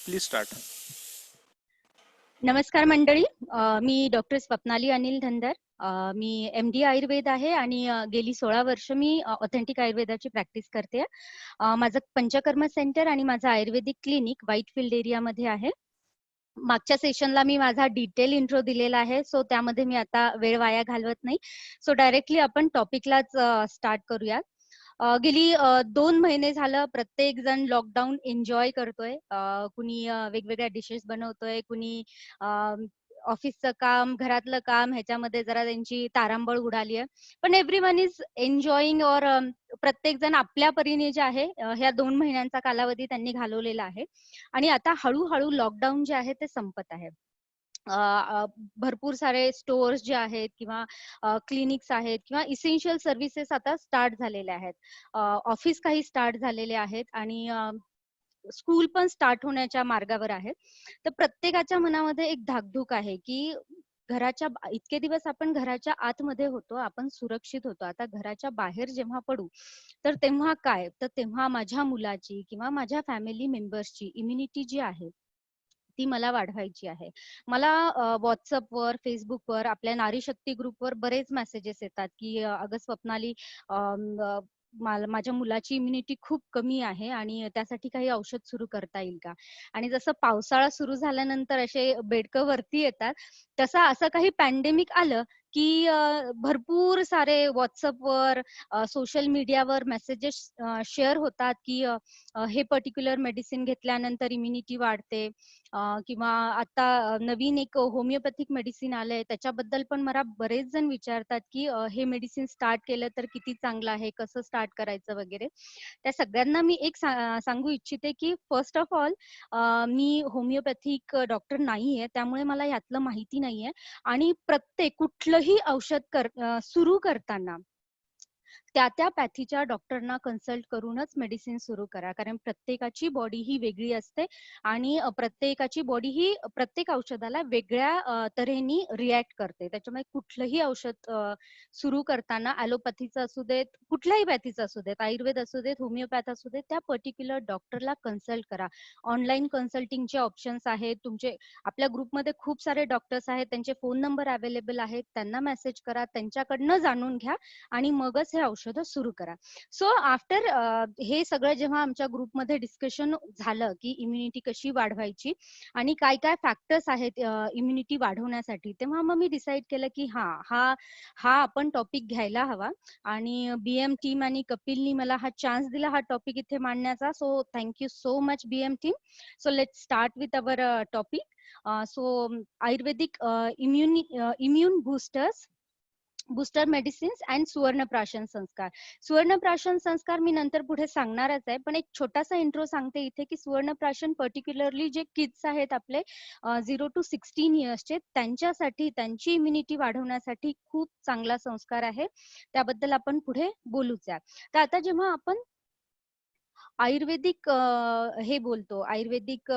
Please start. नमस्कार मंडळी. मी doctor Swapnali Anil Dhangar. मी MD Ayurveda आहे आणि गेली 16 वर्ष मी ऑथेंटिक आयुर्वेदाची प्रॅक्टिस करते. माझं पंचकर्म सेंटर आणि माझं आयुर्वेदिक क्लिनिक व्हाईटफील्ड एरियामध्ये आहे. मागच्या सेशनला मी माझा डिटेल इंट्रो दिलेला आहे, सो त्यामध्ये मी आता वेळ वाया घालवत नाही. सो डायरेक्टली आपण टॉपिकलाच स्टार्ट करूयात. गेली 2 महिने झालं प्रत्येक जण लॉकडाऊन एन्जॉय करतोय. कुणी वेगवेगळ्या डिशेस बनवतोय, कुणी ऑफिसचं काम, घरातलं काम ह्याच्यामध्ये जरा त्यांची तारांबळ उडाली आहे. पण एव्हरीवन इज एन्जॉयिंग और प्रत्येक जण आपल्या परीने जे आहे ह्या 2 महिन्यांचा कालावधी त्यांनी घालवलेला आहे आणि आता हळूहळू लॉकडाऊन जे आहे ते संपत आहे. भरपूर सारे स्टोअर्स जे आहेत किंवा क्लिनिक्स आहेत किंवा इसेन्शियल सर्व्हिसेस आता स्टार्ट झालेल्या आहेत. ऑफिस काही स्टार्ट झालेले आहेत आणि स्कूल पण स्टार्ट होण्याच्या मार्गावर आहे. तर प्रत्येकाच्या मनामध्ये एक धाकधूक आहे की इतके दिवस आपण घराच्या आतमध्ये होतो, आपण सुरक्षित होतो. आता घराच्या बाहेर जेव्हा पडू तर तेव्हा काय? तर तेव्हा माझ्या मुलाची किंवा माझ्या फॅमिली मेंबर्सची इम्युनिटी जी आहे ती मला वाढवायची आहे. मला WhatsAppवर, Facebookवर, आपल्या नारी शक्ती ग्रुपवर बरेच मेसेजेस येतात की "अगं स्वप्नाली, माझ्या मुलाची इम्युनिटी खूप कमी आहे आणि त्यासाठी काही औषध सुरू करता येईल का?" आणि जसं पावसाळा सुरू झाल्यानंतर असे बेडकं वरती येतात, तसं असं काही पॅन्डेमिक आलं की भरपूर सारे WhatsAppवर, सोशल मीडियावर मेसेजेस शेअर होतात की हे पर्टिक्युलर मेडिसिन घेतल्यानंतर इम्युनिटी वाढते. किंवा आता नवीन एक होमिओपॅथिक मेडिसिन आलंय त्याच्याबद्दल पण मला बरेच जण विचारतात की हे मेडिसिन स्टार्ट केलं तर किती चांगलं आहे, कसं स्टार्ट करायचं वगैरे. त्या सगळ्यांना मी एक सांगू इच्छिते की first of all me homeopathic doctor नाहीये, त्यामुळे मला यातलं माहिती नाहीये. आणि प्रत्येक कुठलंही औषध सुरू करताना त्या पॅथीच्या डॉक्टरना कन्सल्ट करूनच मेडिसिन सुरू करा. कारण प्रत्येकाची बॉडी ही वेगळी असते आणि प्रत्येकाची बॉडी ही प्रत्येक औषधाला वेगळ्या तऱ्हेने रिॲक्ट करते. त्याच्यामुळे कुठलंही औषध सुरू करताना ॲलोपॅथीचं असू देत, कुठल्याही पॅथीचं असू देत, आयुर्वेद असू देत, होमिओपॅथ असू देत, त्या पर्टिक्युलर डॉक्टरला कन्सल्ट करा. ऑनलाईन कन्सल्टिंगचे ऑप्शन्स आहेत. आपल्या ग्रुपमध्ये खूप सारे डॉक्टर्स आहेत, त्यांचे फोन नंबर अवेलेबल आहेत. त्यांना मेसेज करा, त्यांच्याकडनं जाणून घ्या आणि मगच हे औषधं सुरू करा. सो आफ्टर हे सगळं जेव्हा आमच्या ग्रुपमध्ये डिस्कशन झालं की इम्युनिटी कशी वाढवायची आणि काय काय फॅक्टर्स आहेत इम्युनिटी वाढवण्यासाठी, तेव्हा मग मी डिसाईड केलं की हा आपण टॉपिक घ्यायला हवा. आणि BM टीम आणि कपिलनी मला हा चान्स दिला हा टॉपिक इथे मांडण्याचा. So thank you so much BM team. So let's start with our topic. So ayurvedic immune booster medicines and suvarnaprashan sanskar. Suvarnaprashan संस्कार मी नंतर पुढे सांगणारच आहे, पण एक छोटासा इंट्रो सांगते इथे की सुवर्णप्राशन पर्टिक्युलरली जे किड्स आहेत आपले 0 to 16 इयर्सचे, त्यांच्यासाठी त्यांची इम्युनिटी वाढवण्यासाठी खूप चांगला संस्कार आहे. त्याबद्दल आपण पुढे बोलूच या. तर आता जेव्हा आपण आयुर्वेदिक हे बोलतो, आयुर्वेदिक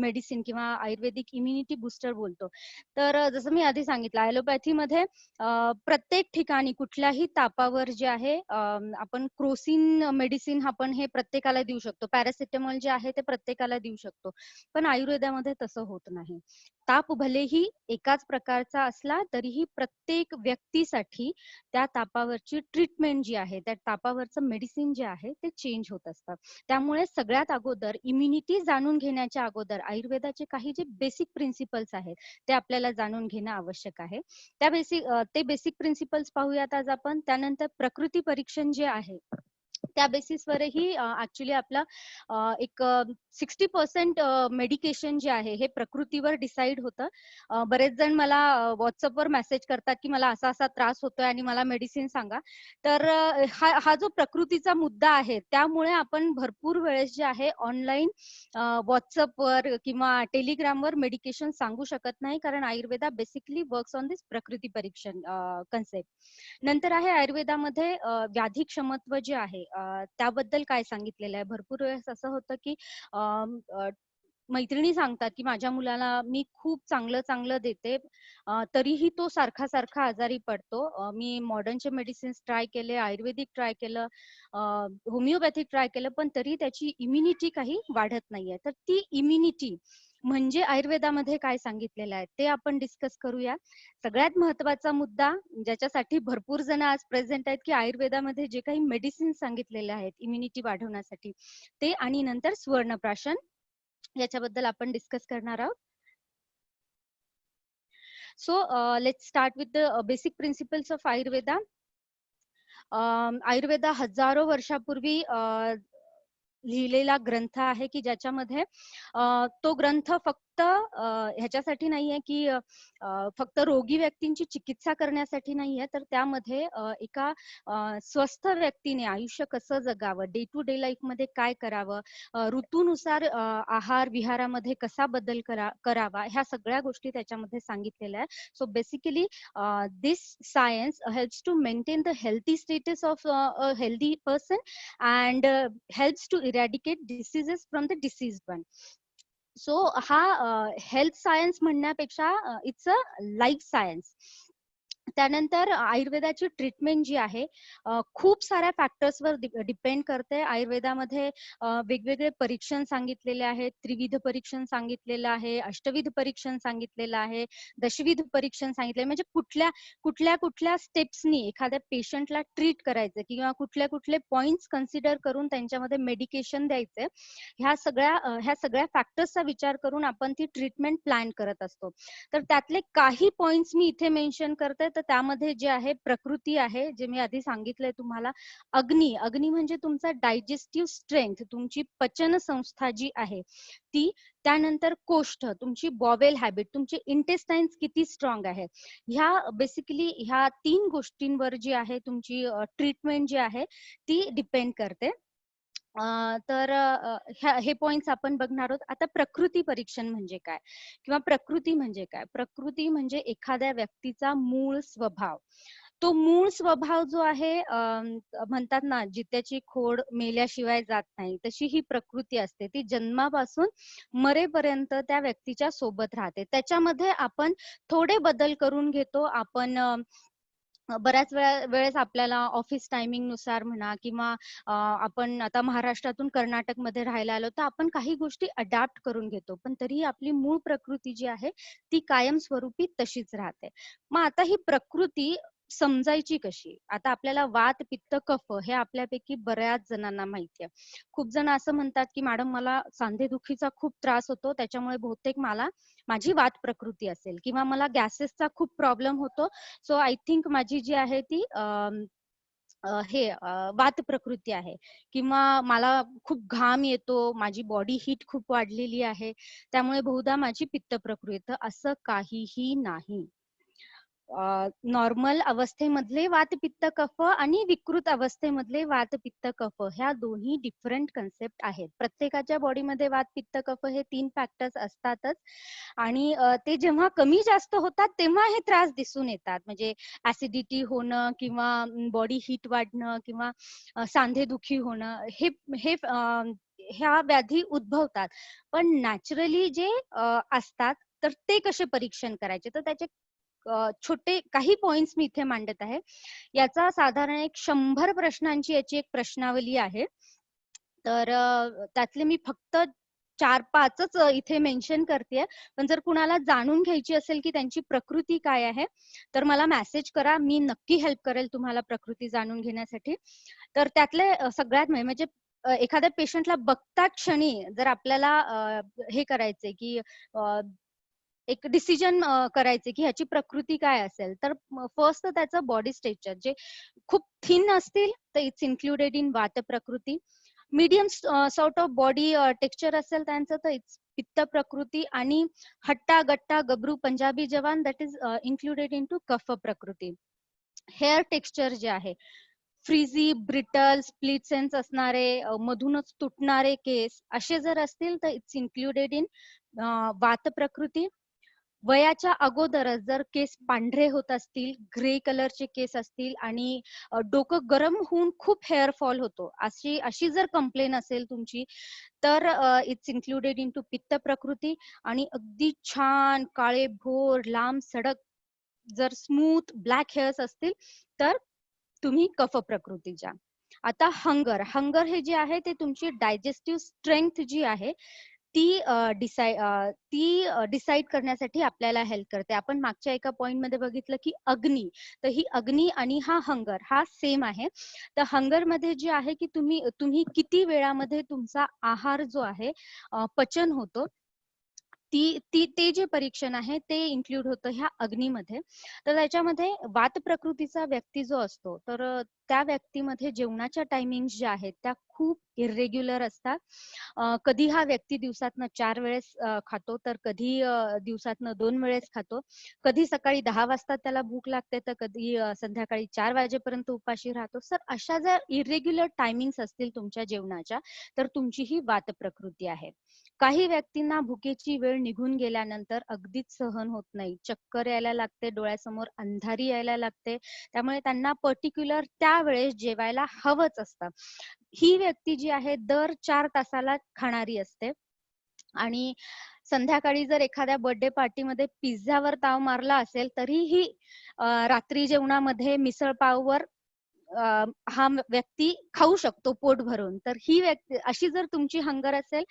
मेडिसिन किंवा आयुर्वेदिक इम्युनिटी बूस्टर बोलतो. तर जसं मी आधी सांगितलं ॲलोपॅथीमध्ये प्रत्येक ठिकाणी कुठल्याही तापावर जे आहे आपण क्रोसिन मेडिसिन आपण हे प्रत्येकाला देऊ शकतो. पॅरासिटामॉल जे आहे ते प्रत्येकाला देऊ शकतो. पण आयुर्वेदामध्ये तसं होत नाही. ताप भलेही एकाच प्रकारचा असला तरीही प्रत्येक व्यक्तीसाठी त्या तापावरची ट्रीटमेंट जी आहे, त्या तापावरचं मेडिसिन जे आहे ते चेंज होत असतं. त्यामुळे सगळ्यात अगोदर इम्युनिटी जाणून घेण्याच्या अगोदर आयुर्वेदाचे काही जे बेसिक प्रिन्सिपल्स आहेत ते आपल्याला जाणून घेणं आवश्यक आहे. ते बेसिक प्रिन्सिपल्स पाहूयात आज आपण. त्यानंतर प्रकृती परीक्षण जे आहे त्या बेसिसवरही ऍक्च्युली आपला एक 60% मेडिकेशन जे आहे हे प्रकृतीवर डिसाईड होतं. बरेच जण मला व्हॉट्सअपवर मेसेज करतात की मला असा असा त्रास होतोय आणि मला मेडिसिन सांगा. तर हा जो प्रकृतीचा मुद्दा आहे त्यामुळे आपण भरपूर वेळेस जे आहे ऑनलाईन व्हॉट्सअपवर किंवा टेलिग्रामवर मेडिकेशन सांगू शकत नाही, कारण आयुर्वेदा बेसिकली वर्क्स ऑन दिस प्रकृती परीक्षण कन्सेप्ट. नंतर आहे आयुर्वेदामध्ये व्याधी क्षमत्व जे आहे त्याबद्दल काय सांगितलेलं आहे. भरपूर वेळेस असं होतं की मैत्रिणी सांगतात, की माझ्या मुलाला मी खूप चांगलं देते, तरीही तो सारखा आजारी पडतो. मी मॉडर्नचे मेडिसिन्स ट्राय केले, आयुर्वेदिक ट्राय केलं, होमिओपॅथिक ट्राय केलं, पण तरी त्याची इम्युनिटी काही वाढत नाहीये. तर ती इम्युनिटी म्हणजे आयुर्वेदामध्ये काय सांगितलेलं आहे ते आपण डिस्कस करूया. सगळ्यात महत्त्वाचा मुद्दा ज्याच्यासाठी भरपूर जण आज प्रेझेंट आहेत, की आयुर्वेदामध्ये जे काही मेडिसिन सांगितलेले आहेत इम्युनिटी वाढवण्यासाठी ते, आणि नंतर सुवर्णप्राशन याच्याबद्दल आपण डिस्कस करणार आहोत. So let's start with the basic principles of Ayurveda. Ayurveda हजारो वर्षापूर्वी लिहिलेला ग्रंथ आहे, की ज्याच्यामध्ये तो ग्रंथ फक्त ह्याच्यासाठी नाहीये, की फक्त रोगी व्यक्तींची चिकित्सा करण्यासाठी नाहीये, तर त्यामध्ये एका स्वस्थ व्यक्तीने आयुष्य कसं जगावं, डे टू डे लाईफ मध्ये काय करावं, ऋतूनुसार आहार विहारामध्ये कसा बदल करावा, ह्या सगळ्या गोष्टी त्याच्यामध्ये सांगितलेल्या आहे. So basically this science helps to maintain the healthy status of a healthy person and helps to eradicate diseases from the diseased one. So हा हेल्थ सायन्स म्हणण्यापेक्षा इट्स अ लाईफ सायन्स. त्यानंतर आयुर्वेदाची ट्रीटमेंट जी आहे खूप साऱ्या फॅक्टर्सवर depend करते. आयुर्वेदामध्ये वेगवेगळे परीक्षण सांगितलेले आहेत, त्रिविध परीक्षण सांगितलेलं आहे, अष्टविध परीक्षण सांगितलेलं आहे, दशविध परीक्षण सांगितले, म्हणजे कुठल्या स्टेप्सनी एखाद्या पेशंटला ट्रीट करायचं किंवा कुठले पॉइंट्स कन्सिडर करून त्यांच्यामध्ये मेडिकेशन द्यायचे, ह्या सगळ्या फॅक्टर्सचा विचार करून आपण ती ट्रीटमेंट प्लॅन करत असतो. तर त्यातले काही पॉइंट्स मी इथे मेन्शन करते. तर त्यामध्ये जे आहे प्रकृती आहे, जे मी आधी सांगितलंय तुम्हाला. अग्नी म्हणजे तुमचा डायजेस्टिव्ह स्ट्रेंथ, तुमची पचन संस्था जी आहे ती. त्यानंतर कोष्ठ, तुमची बॉवेल हॅबिट, तुमचे इंटेस्टाइन्स किती स्ट्रॉंग आहे. बेसिकली ह्या 3 गोष्टींवर जी आहे तुमची ट्रीटमेंट जी आहे ती डिपेंड करते. तर हे पॉइंट्स आपण बघणार आहोत. आता प्रकृती परीक्षण म्हणजे काय किंवा प्रकृती म्हणजे काय? प्रकृती म्हणजे एखाद्या व्यक्तीचा मूळ स्वभाव. तो मूळ स्वभाव जो आहे, म्हणतात ना, जित्याची खोड मेल्याशिवाय जात नाही, तशी ही प्रकृती असते. ती जन्मापासून मरेपर्यंत त्या व्यक्तीच्या सोबत राहते. त्याच्यामध्ये आपण थोडे बदल करून घेतो. आपण बऱ्याच वेळेस आपल्याला ऑफिस टायमिंग नुसार म्हणा किंवा आपण आता महाराष्ट्रातून कर्नाटकमध्ये राहायला आलो, तर आपण काही गोष्टी अडॅप्ट करून घेतो, पण तरीही आपली मूळ प्रकृती जी आहे ती कायमस्वरूपी तशीच राहते. मग आता ही प्रकृती समजायची कशी? आता आपल्याला वात पित्त कफ हे आपल्यापैकी बऱ्याच जणांना माहिती आहे. खूप जण असं म्हणतात, की मॅडम मला सांधेदुखीचा खूप त्रास होतो, त्याच्यामुळे बहुतेक माझी वात प्रकृती असेल, किंवा मला गॅसेसचा खूप प्रॉब्लेम होतो, सो आय थिंक माझी जी आहे ती वात प्रकृती आहे. किंवा मला खूप घाम येतो, माझी बॉडी हीट खूप वाढलेली आहे, त्यामुळे बहुधा माझी पित्त प्रकृती. तर असं काहीही नाही. नॉर्मल अवस्थेमधले वात पित्त कफ आणि विकृत अवस्थेमधले वात पित्त कफ ह्या दोन्ही डिफरंट कन्सेप्ट आहेत. प्रत्येकाच्या बॉडीमध्ये वात पित्त कफ हे 3 फॅक्टर्स असतातच, आणि ते जेव्हा कमी जास्त होतात तेव्हा हे त्रास दिसून येतात. म्हणजे ऍसिडिटी होणं किंवा बॉडी हीट वाढणं किंवा सांधेदुखी होणं, हे हे ह्या व्याधी उद्भवतात. पण नॅचरली जे असतात, तर ते कसे परीक्षण करायचे, तर त्याचे छोटे काही पॉइंट्स मी इथे मांडत आहे. याचा साधारण एक 100 प्रश्नांची याची एक प्रश्नावली आहे. तर त्यातले मी फक्त 4-5च इथे मेन्शन करतेय. पण जर कुणाला जाणून घ्यायची असेल की त्यांची प्रकृती काय आहे, तर मला मेसेज करा. मी नक्की हेल्प करेल तुम्हाला प्रकृती जाणून घेण्यासाठी. तर त्यातले सगळ्यात म्हणजे एखाद्या पेशंटला बघता क्षणी जर आपल्याला हे करायचंय की एक डिसिजन करायचे की ह्याची प्रकृती काय असेल, तर फर्स्ट त्याचं बॉडी स्ट्रक्चर जे खूप थिन असतील तर इट्स इन्क्लुडेड इन वात प्रकृती. Medium sort of body texture असेल त्यांचं तर इट्स पित्त प्रकृती. आणि हट्टा गट्टा गबरू पंजाबी जवान that is included into kapha prakriti. Hair texture जे आहे फ्रीझी, ब्रिटल, स्प्लिट सेन्स असणारे, मधूनच तुटणारे केस, असे जर असतील तर इट्स इन्क्लुडेड इन वात प्रकृती. वयाच्या अगोदरच जर केस पांढरे होत असतील, ग्रे कलरचे केस असतील आणि डोकं गरम होऊन खूप हेअर फॉल होतो, अशी अशी जर कंप्लेन असेल तुमची, तर इट्स इन्क्लुडेड इंटू पित्त प्रकृती. आणि अगदी छान काळेभोर लांब सडक जर स्मूथ ब्लॅक हेअर्स असतील, तर तुम्ही कफ प्रकृतीच्या. आता हंगर हंगर हे जे आहे ते तुमची डायजेस्टिव्ह स्ट्रेंथ जी आहे ती डिसाईड करण्यासाठी आपल्याला हेल्प करते. आपण मागच्या एका पॉइंट मध्ये बघितलं की अग्नी, तर ही अग्नी आणि हा हंगर हा सेम आहे. तर हंगर मध्ये जे आहे की तुम्ही तुम्ही किती वेळामध्ये तुमचा आहार जो आहे पचन होतो, ते जे परीक्षण आहे ते इन्क्लूड होतं ह्या अग्नीमध्ये. तर त्याच्यामध्ये वात प्रकृतीचा व्यक्ती जो असतो, तर त्या व्यक्तीमध्ये जेवणाच्या टायमिंग ज्या आहेत त्या खूप इरेग्युलर असतात. कधी हा व्यक्ती दिवसातनं 4 वेळेस खातो, तर कधी दिवसातनं 2 वेळेस खातो. कधी सकाळी 10 वाजता त्याला भूक लागते, तर कधी संध्याकाळी 4 वाजेपर्यंत उपाशी राहतो. तर अशा जर इरेग्युलर टायमिंग्स असतील तुमच्या जेवणाच्या, तर तुमची ही वात प्रकृती आहे. काही व्यक्तींना भुकेची वेळ निघून गेल्यानंतर अगदीच सहन होत नाही. चक्कर यायला लागते, डोळ्यासमोर अंधारी यायला लागते. त्यामुळे त्यांना पर्टिक्युलर त्यावेळेस जेवायला हवंच असतं. ही व्यक्ती जी आहे दर 4 तासाला खाणारी असते. आणि संध्याकाळी जर एखाद्या बर्थडे पार्टीमध्ये पिझ्झावर ताव मारला असेल, तरीही रात्री जेवणामध्ये मिसळ पाववर हा व्यक्ती खाऊ शकतो पोट भरून. तर ही व्यक्ती अशी जर तुमची हंगर असेल,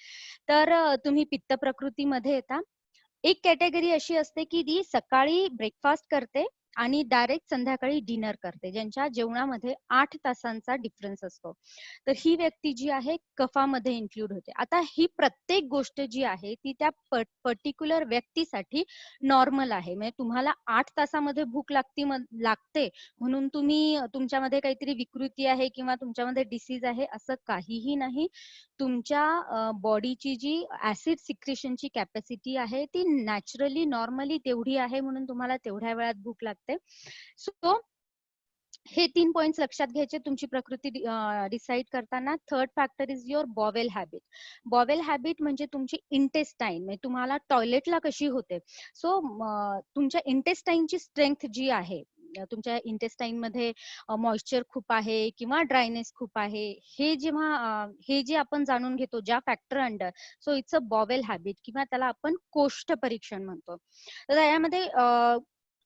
तर तुम्ही पित्त प्रकृतीमध्ये येता. एक कॅटेगरी अशी असते की ती सकाळी ब्रेकफास्ट करते आणि डायरेक्ट संध्याकाळी डिनर करते, ज्यांच्या जेवणामध्ये 8 तासांचा डिफरन्स असतो. तर ही व्यक्ती जी आहे कफामध्ये इन्क्लूड होते. आता ही प्रत्येक गोष्ट जी आहे ती त्या पर्टिक्युलर व्यक्तीसाठी नॉर्मल आहे. म्हणजे तुम्हाला 8 तासामध्ये भूक लागते म्हणून तुम्ही तुमच्यामध्ये काहीतरी विकृती आहे किंवा तुमच्यामध्ये डिसीज आहे असं काहीही नाही. तुमच्या बॉडीची जी ऍसिड सिक्रेशनची कॅपॅसिटी आहे ती नॅचरली नॉर्मली तेवढी आहे, म्हणून तुम्हाला तेवढ्या वेळात भूक लागते. सो हे 3 पॉइंट्स लक्षात घ्यायचे तुमची प्रकृती डिसाईड करताना. Third factor is your bowel habit. Bowel habit म्हणजे तुमची इंटेस्टाईन, म्हणजे तुम्हाला टॉयलेटला कशी होते. सो तुमच्या इंटेस्टाईनची स्ट्रेंथ जी आहे, तुमच्या इंटेस्टाईन मध्ये मॉइश्चर खूप आहे किंवा ड्रायनेस खूप आहे, हे जेव्हा हे जे आपण जाणून घेतो ज्या factor under, so it's a bowel habit किंवा त्याला आपण कोष्ठ परीक्षण म्हणतो. तर त्यामध्ये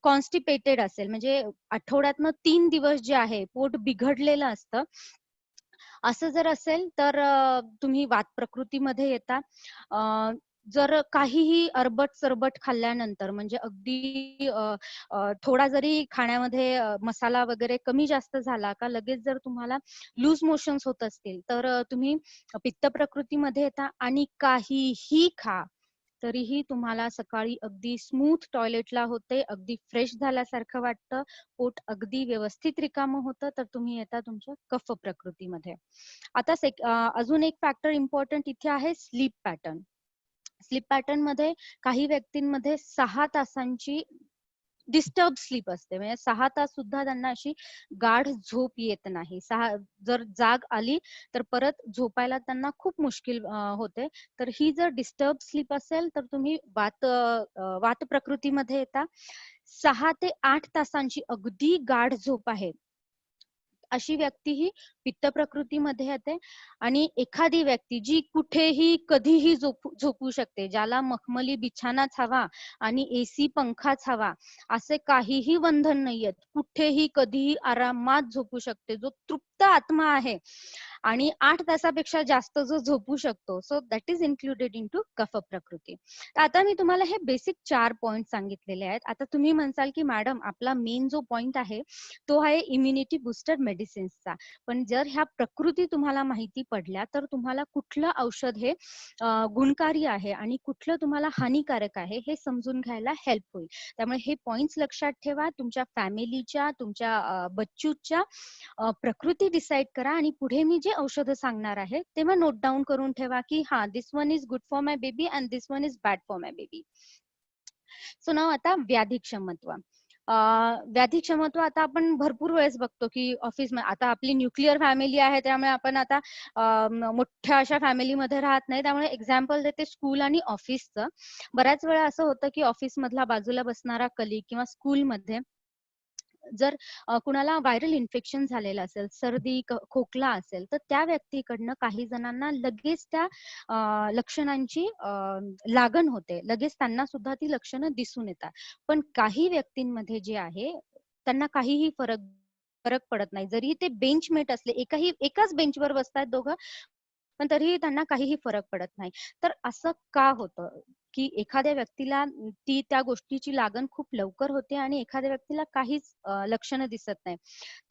कॉन्स्टिपेटेड असेल म्हणजे आठवड्यातनं 3 दिवस जे आहे पोट बिघडलेलं असतं, असं जर असेल तर तुम्ही वात प्रकृतीमध्ये येता. जर काहीही अरबट सरबट खाल्ल्यानंतर म्हणजे अगदी थोडा जरी खाण्यामध्ये मसाला वगैरे कमी जास्त झाला का लगेच जर तुम्हाला लूज मोशन्स होत असतील, तर तुम्ही पित्त प्रकृतीमध्ये येता. आणि काहीही खा तरीही तुम्हाला सकाळी अगदी स्मूथ टॉयलेटला होते, अगदी फ्रेश झाल्यासारखं वाटतं, पोट अगदी व्यवस्थित रिकामं होतं, तर तुम्ही येता तुमच्या कफ प्रकृतीमध्ये. आता अजून एक फॅक्टर इम्पॉर्टंट इथे आहे स्लीप पॅटर्न. स्लीप पॅटर्न मध्ये काही व्यक्तींमध्ये 6 तासांची डिस्टर्ब स्लीप असते, म्हणजे 6 तास सुद्धा त्यांना अशी गाढ झोप येत नाही. जर जाग आली तर परत झोपायला त्यांना खूप मुश्किल होते. तर ही जर डिस्टर्ब स्लीप असेल तर तुम्ही वात प्रकृतीमध्ये येता. 6 ते 8 तासांची अगदी गाढ झोप आहे अशी व्यक्ती ही पित्त प्रकृतीमध्ये येते. आणि एखादी व्यक्ती जी कुठेही कधीही झोपू शकते, ज्याला मखमली बिछानाच हवा आणि एसी पंखाच हवा, असे काहीही बंधन नाहीयेत, कुठेही कधीही आरामात झोपू शकते, जो तृप्त आत्मा आहे आणि 8 तासापेक्षा जास्त जो झोपू शकतो, so that is included into kapha prakriti. तर आता मी तुम्हाला हे बेसिक 4 पॉइंट सांगितलेले आहेत. आता तुम्ही म्हणसाल की मॅडम आपला मेन जो पॉइंट आहे तो आहे इम्युनिटी बुस्टर मेडिसिन्सचा. पण जर ह्या प्रकृती तुम्हाला माहिती पडल्या तर तुम्हाला कुठलं औषध हे गुणकारी आहे आणि कुठलं तुम्हाला हानिकारक आहे हे समजून घ्यायला हेल्प होईल. त्यामुळे हे पॉइंट्स लक्षात ठेवा. तुमच्या फॅमिलीच्या, तुमच्या बच्चूच्या प्रकृती डिसाईड करा आणि पुढे मी जे औषधं सांगणार आहे तेव्हा नोट डाऊन करून ठेवा की हा this one is good for my baby and this one is bad for my baby. So नाव आता व्याधी क्षमत्व. व्याधी क्षमत्व आता आपण भरपूर वेळेस बघतो की ऑफिसमध्ये, आता आपली न्यूक्लिअर फॅमिली आहे त्यामुळे आपण आता मोठ्या अशा फॅमिलीमध्ये राहत नाही, त्यामुळे एक्झाम्पल देते स्कूल आणि ऑफिसचं. बऱ्याच वेळा असं होतं की ऑफिस मधला बाजूला बसणारा कलिग किंवा स्कूलमध्ये जर कुणाला व्हायरल इन्फेक्शन झालेलं असेल, सर्दी खोकला असेल, तर त्या व्यक्तीकडनं काही जणांना लगेच त्या लक्षणांची लागण होते, लगेच त्यांना सुद्धा ती लक्षणं दिसून येतात. पण काही व्यक्तींमध्ये जे आहे त्यांना काहीही फरक फरक पडत नाही, जरी ते बेंचमेट असले, एकाच बेंचवर बसतात दोघं, पण तरीही त्यांना काहीही फरक पडत नाही. तर असं का होतं की एखाद्या व्यक्तीला ती त्या गोष्टीची लागण खूप लवकर होते आणि एखाद्या व्यक्तीला काहीच लक्षणं दिसत नाही.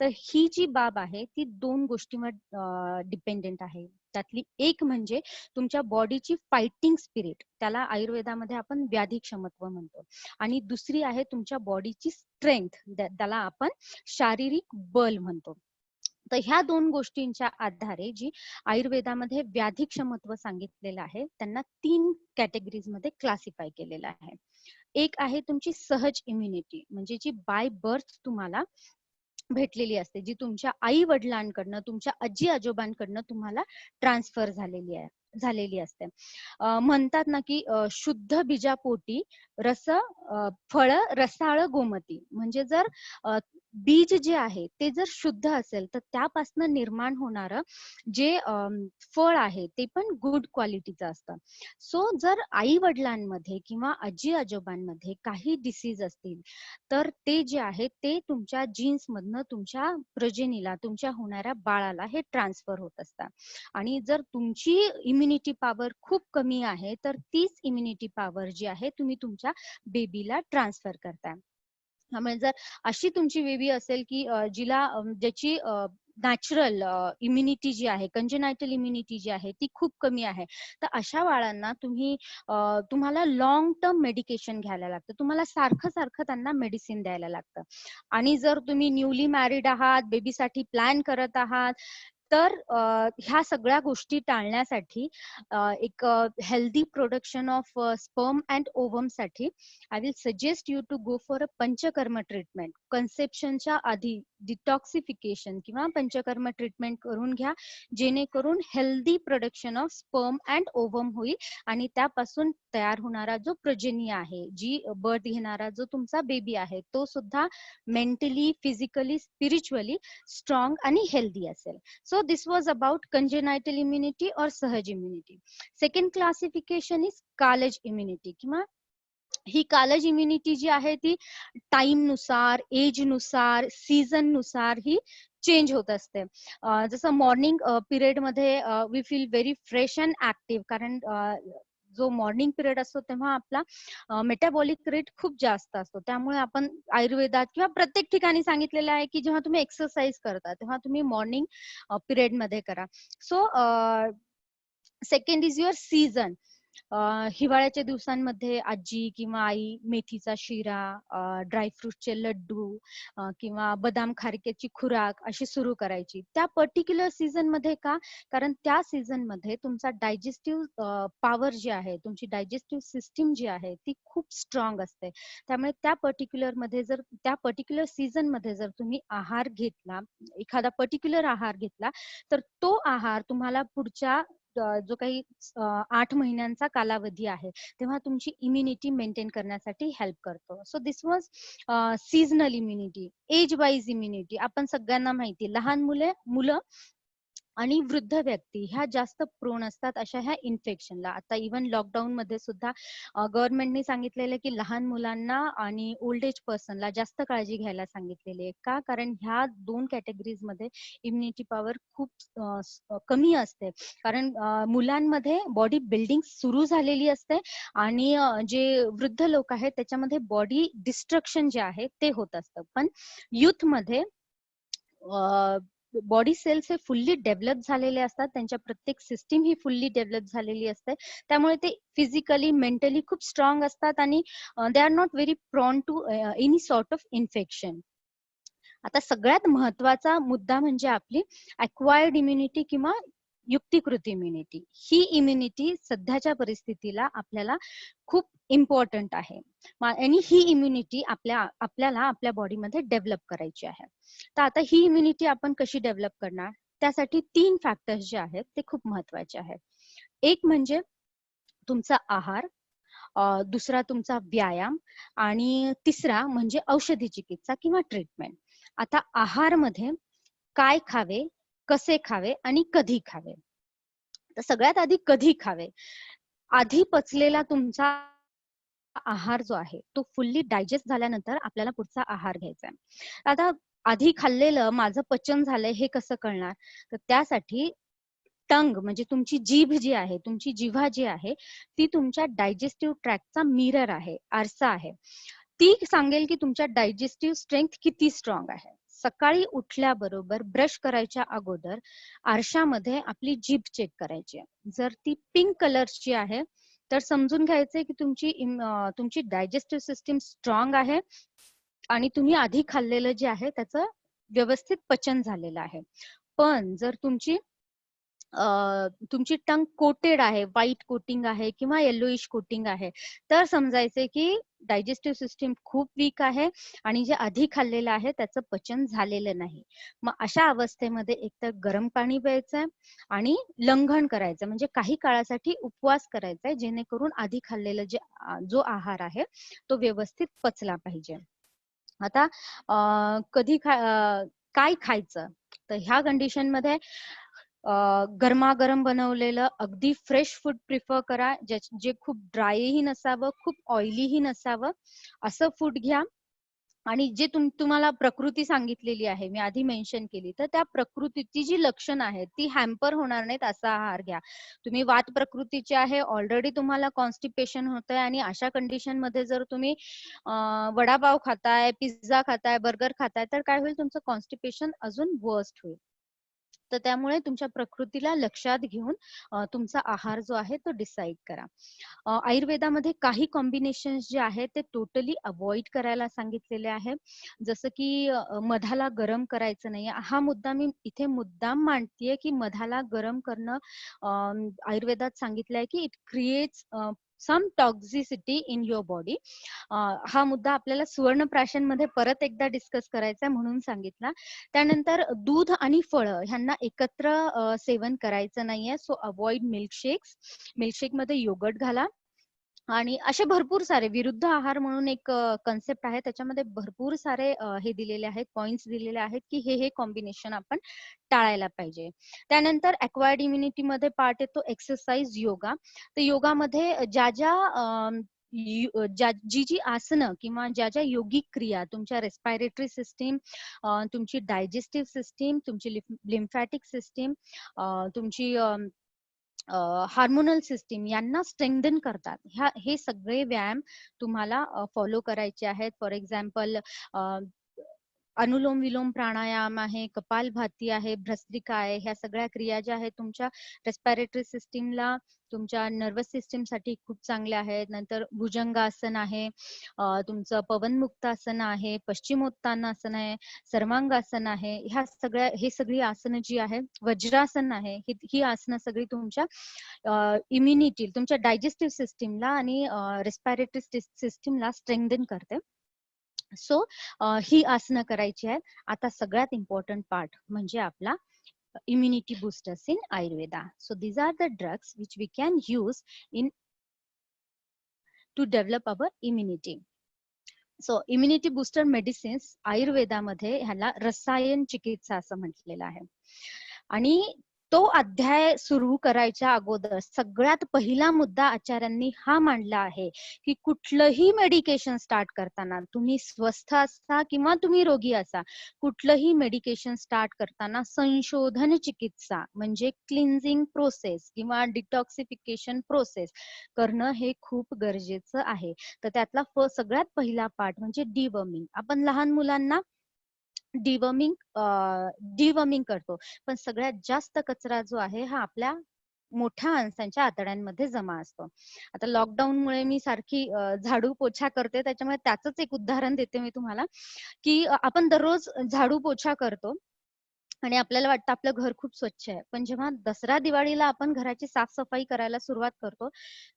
तर ही जी बाब आहे ती 2 गोष्टींवर डिपेंडेंट आहे. त्यातली एक म्हणजे तुमच्या बॉडीची फायटिंग स्पिरिट, त्याला आयुर्वेदामध्ये आपण व्याधी क्षमत्व म्हणतो, आणि दुसरी आहे तुमच्या बॉडीची स्ट्रेंथ, त्याला आपण शारीरिक बल म्हणतो. तर ह्या 2 गोष्टींच्या आधारे जी आयुर्वेदामध्ये व्याधी क्षमत्व सांगितलेलं आहे, त्यांना 3 कॅटेगरीज मध्ये क्लासिफाय केलेलं आहे. एक आहे तुमची सहज इम्युनिटी, म्हणजे जी बाय बर्थ तुम्हाला भेटलेली असते, जी तुमच्या आई वडिलांकडनं, तुमच्या आजी आजोबांकडनं तुम्हाला ट्रान्सफर झालेली असते. म्हणतात ना की शुद्ध बीजापोटी फळ रसाळ गोमती, म्हणजे जर बीज जे आहे ते जर शुद्ध असेल तर त्यापासून निर्माण होणारं जे फळ आहे ते पण गुड क्वालिटीचं असतं. सो जर आई वडिलांमध्ये किंवा आजी आजोबांमध्ये काही डिसीज असतील तर ते जे आहे ते तुमच्या जीन्स मधनं तुमच्या प्रजनीला, तुमच्या होणाऱ्या बाळाला हे ट्रान्सफर होत असतात. आणि जर तुमची इम्युनिटी पॉवर खूप कमी आहे तर तीच इम्युनिटी पॉवर जी आहे तुम्ही तुमच्या बेबीला ट्रान्सफर करताय. त्यामुळे जर अशी तुमची बेबी असेल की ज्याची नॅचरल इम्युनिटी जी आहे, कंजेनायटल इम्युनिटी जी आहे ती खूप कमी आहे, तर अशा बाळांना तुम्हाला लॉंग टर्म मेडिकेशन घ्यायला लागतं, तुम्हाला सारखं सारखं त्यांना मेडिसिन द्यायला लागतं. आणि जर तुम्ही न्यूली मॅरिड आहात, बेबीसाठी प्लॅन करत आहात, तर ह्या सगळ्या गोष्टी टाळण्यासाठी एक healthy production of sperm and ovum साठी I will suggest you to go for a panchakarma treatment. कन्सेप्शनच्या आधी डिटॉक्सिफिकेशन किंवा पंचकर्म ट्रीटमेंट करून घ्या, जेणेकरून healthy production of sperm and ovum होईल आणि त्यापासून तयार होणारा जो प्रजनी आहे, जी बर्थ घेणारा जो तुमचा बेबी आहे, तो सुद्धा मेंटली, फिजिकली, स्पिरिच्युअली स्ट्रॉंग आणि हेल्दी असेल. So this was about congenital immunity और sahaj immunity. Second classification is kalaj immunity, किंवा ही कालज इम्युनिटी जी आहे ती टाइम नुसार, एज नुसार, सीझन नुसार ही चेंज होत असते. जसं मॉर्निंग पिरियड मध्ये we feel very fresh and active, कारण जो मॉर्निंग पिरियड असतो तेव्हा आपला मेटाबॉलिक रेट खूप जास्त असतो. त्यामुळे आपण आयुर्वेदात किंवा प्रत्येक ठिकाणी सांगितलेलं आहे की जेव्हा तुम्ही एक्सरसाइज करता तेव्हा तुम्ही मॉर्निंग पिरियड मध्ये करा. So second is your season. हिवाळ्याच्या दिवसांमध्ये आजी किंवा आई मेथीचा शिरा, ड्रायफ्रुटचे लड्डू किंवा बदाम खारिकेची खुराक अशी सुरू करायची त्या पर्टिक्युलर सीझन मध्ये. का? कारण त्या सीझन मध्ये तुमचा डायजेस्टिव्ह पॉवर जी आहे, तुमची डायजेस्टिव्ह सिस्टीम जी आहे ती खूप स्ट्रॉंग असते. त्यामुळे त्या पर्टिक्युलर सीझन मध्ये जर तुम्ही आहार घेतला, एखादा पर्टिक्युलर आहार घेतला, तर तो आहार तुम्हाला पुढच्या जो काही 8 महिन्यांचा कालावधी आहे तेव्हा तुमची इम्युनिटी मेंटेन करण्यासाठी हेल्प करतो. So this was seasonal immunity. Age wise immunity आपण सगळ्यांना माहिती, लहान मुलं आणि वृद्ध व्यक्ती ह्या जास्त प्रोन असतात अशा ह्या इन्फेक्शनला. आता इव्हन लॉकडाऊन मध्ये सुद्धा गव्हर्नमेंटने सांगितलेलं की लहान मुलांना आणि ओल्ड एज पर्सनला जास्त काळजी घ्यायला सांगितलेली आहे. का? कारण ह्या 2 कॅटेगरीज मध्ये इम्युनिटी पॉवर खूप कमी असते. कारण मुलांमध्ये बॉडी बिल्डिंग सुरू झालेली असते आणि जे वृद्ध लोक आहेत त्याच्यामध्ये बॉडी डिस्ट्रक्शन जे आहे ते होत असतं. पण युथ मध्ये बॉडी सेल्स हे फुल्ली डेव्हलप झालेले असतात, त्यांच्या प्रत्येक सिस्टीम ही फुल्ली डेव्हलप झालेली असते. त्यामुळे ते फिजिकली, मेंटली खूप स्ट्रॉंग असतात आणि they are not very prone to any sort of infection. आता सगळ्यात महत्वाचा मुद्दा म्हणजे आपली अक्वायर्ड इम्युनिटी किंवा युक्तिकृत इम्युनिटी. ही इम्युनिटी सध्याच्या परिस्थितीला आपल्याला खूप इम्पॉर्टंट आहे आणि ही इम्युनिटी आपल्याला आपल्या बॉडीमध्ये डेव्हलप करायची आहे. तर आता ही इम्युनिटी आपण कशी डेव्हलप करणार? त्यासाठी 3 फॅक्टर्स जे आहेत ते खूप महत्वाचे आहेत. एक म्हणजे तुमचा आहार, दुसरा तुमचा व्यायाम आणि तिसरा म्हणजे औषधी चिकित्सा किंवा ट्रीटमेंट. आता आहारमध्ये काय खावे, कसे खावे आणि कधी खावे? तर सगळ्यात आधी कधी खावे? आधी पचलेला तुमचा आहार जो आहे तो फुल्ली डायजेस्ट झाल्यानंतर आपल्याला पुढचा आहार घ्यायचा आहे. आता आधी खाल्लेलं माझं पचन झालंय हे कसं कळणार? तर त्यासाठी टंग म्हणजे तुमची जीभ जी आहे, तुमची जिव्हा जी आहे, ती तुमच्या डायजेस्टिव्ह ट्रॅक्टचा मिरर आहे, आरसा आहे. ती सांगेल की तुमच्या डायजेस्टिव्ह स्ट्रेंथ किती स्ट्रॉंग आहे. सकाळी उठल्याबरोबर ब्रश करायच्या अगोदर आरशामध्ये आपली जीभ चेक करायची आहे. जर ती पिंक कलरची आहे तर समजून घ्यायचंय की तुमची डायजेस्टिव्ह सिस्टीम स्ट्रॉंग आहे आणि तुम्ही आधी खाल्लेलं जे आहे त्याचं व्यवस्थित पचन झालेलं आहे. पण जर तुमची टंग कोटेड आहे, व्हाईट कोटिंग आहे किंवा येलोइश कोटिंग आहे, तर समजायचंय की डायजेस्टिव्ह सिस्टीम खूप वीक आहे आणि जे आधी खाल्लेलं आहे त्याचं पचन झालेलं नाही. मग अशा अवस्थेमध्ये एकतर गरम पाणी प्यायचंय आणि लंघन करायचं म्हणजे काही काळासाठी उपवास करायचा आहे, जेणेकरून आधी खाल्लेलं जो आहार आहे तो व्यवस्थित पचला पाहिजे. आता काय खायचं? तर ह्या कंडिशनमध्ये गरमागरम बनवलेलं अगदी फ्रेश फूड प्रिफर करा, जे खूप ड्रायही नसावं, खूप ऑइलीही नसावं असं फूड घ्या. आणि जे तुम्हाला प्रकृती सांगितलेली आहे, मी आधी मेन्शन केली, तर त्या प्रकृतीची जी लक्षणं आहेत ती हॅम्पर होणार नाहीत असा आहार घ्या. तुम्ही वात प्रकृतीचे आहे, ऑलरेडी तुम्हाला कॉन्स्टिपेशन होतंय आणि अशा कंडिशन मध्ये जर तुम्ही वडापाव खाताय, पिझ्झा खाताय, बर्गर खाताय, तर काय होईल? तुमचं कॉन्स्टिपेशन अजून वर्स्ट होईल. तर त्यामुळे तुमच्या प्रकृतीला लक्षात घेऊन तुमचा आहार जो आहे तो डिसाईड करा. आयुर्वेदामध्ये काही कॉम्बिनेशन्स जे आहेत ते टोटली अवॉइड करायला सांगितलेले आहे. जसं की मधाला गरम करायचं नाही. हा मुद्दा मी इथे मुद्दाम मांडतीये की मधाला गरम करणं आयुर्वेदात सांगितलंय की it creates some toxicity in your body. हा मुद्दा आपल्याला सुवर्णप्राशनमध्ये परत एकदा डिस्कस करायचा आहे म्हणून सांगितला. त्यानंतर दूध आणि फळं ह्यांना एकत्र सेवन करायचं नाहीये. So avoid milkshakes. मिल्कशेक मध्ये योगर्ट घाला. आणि असे भरपूर सारे विरुद्ध आहार म्हणून एक कन्सेप्ट आहे, त्याच्यामध्ये भरपूर सारे हे दिलेले आहेत, पॉइंट्स दिलेले आहेत की हे कॉम्बिनेशन आपण टाळायला पाहिजे. त्यानंतर अक्वायर्ड इम्युनिटी मध्ये पार्ट येतो एक्सरसाइज, योगा. तर योगामध्ये जी आसनं किंवा ज्या योगिक क्रिया तुमच्या रेस्पायरेटरी सिस्टीम, तुमची डायजेस्टिव्ह सिस्टीम, तुमची लिम्फॅटिक सिस्टीम, तुमची हार्मोनल सिस्टीम यांना स्ट्रेंथन करतात. हे सगळे व्यायाम तुम्हाला फॉलो करायचे आहेत. फॉर एक्झाम्पल अनुलोम विलोम प्राणायाम आहे, कपालभाती आहे, भस्त्रिका आहे. ह्या सगळ्या क्रिया ज्या आहेत तुमच्या रेस्पिरेटरी सिस्टीमला, तुमच्या नर्वस सिस्टीम साठी खूप चांगल्या आहेत. नंतर भुजंगासन आहे, तुमचं पवनमुक्तासन आहे, पश्चिमोत्तानासन आहे, सर्वांगासन आहे. हे सगळी आसनं जी आहे, वज्रासन आहे, ही आसनं सगळी तुमच्या इम्युनिटी, तुमच्या डायजेस्टिव्ह सिस्टीमला आणि रेस्पिरेटरी सिस्टीमला स्ट्रेंथन करते. सो ही आसनं करायची आहेत. आता सगळ्यात इम्पॉर्टंट पार्ट म्हणजे आपला immunity boosters in Ayurveda. So these are the drugs which we can use to develop our immunity. So immunity booster medicines आयुर्वेदामध्ये ह्याला रसायन चिकित्सा असं म्हटलेलं आहे. आणि तो अध्याय सुरू करायच्या अगोदर सगळ्यात पहिला मुद्दा आचार्यांनी हा मांडला आहे की कुठलंही मेडिकेशन स्टार्ट करताना, तुम्ही स्वस्थ असा किंवा तुम्ही रोगी असा, कुठलंही मेडिकेशन स्टार्ट करताना संशोधन चिकित्सा म्हणजे क्लिन्झिंग प्रोसेस किंवा डिटॉक्सिफिकेशन प्रोसेस करणं हे खूप गरजेचं आहे. तर त्यातला सगळ्यात पहिला पार्ट म्हणजे डिवर्मिंग. आपण लहान मुलांना डिवर्मिंग करतो, पण सगळ्यात जास्त कचरा जो आहे हा आपल्या मोठ्या माणसांच्या आतड्यांमध्ये जमा असतो. आता लॉकडाऊनमुळे मी सारखी झाडू पोछा करते, त्याच्यामुळे त्याचंच एक उदाहरण देते मी तुम्हाला की आपण दररोज झाडू पोछा करतो आणि आपल्याला वाटतं आपलं घर खूप स्वच्छ आहे. पण जेव्हा दसरा दिवाळीला आपण घराची साफ-सफाई करायला सुरुवात करतो,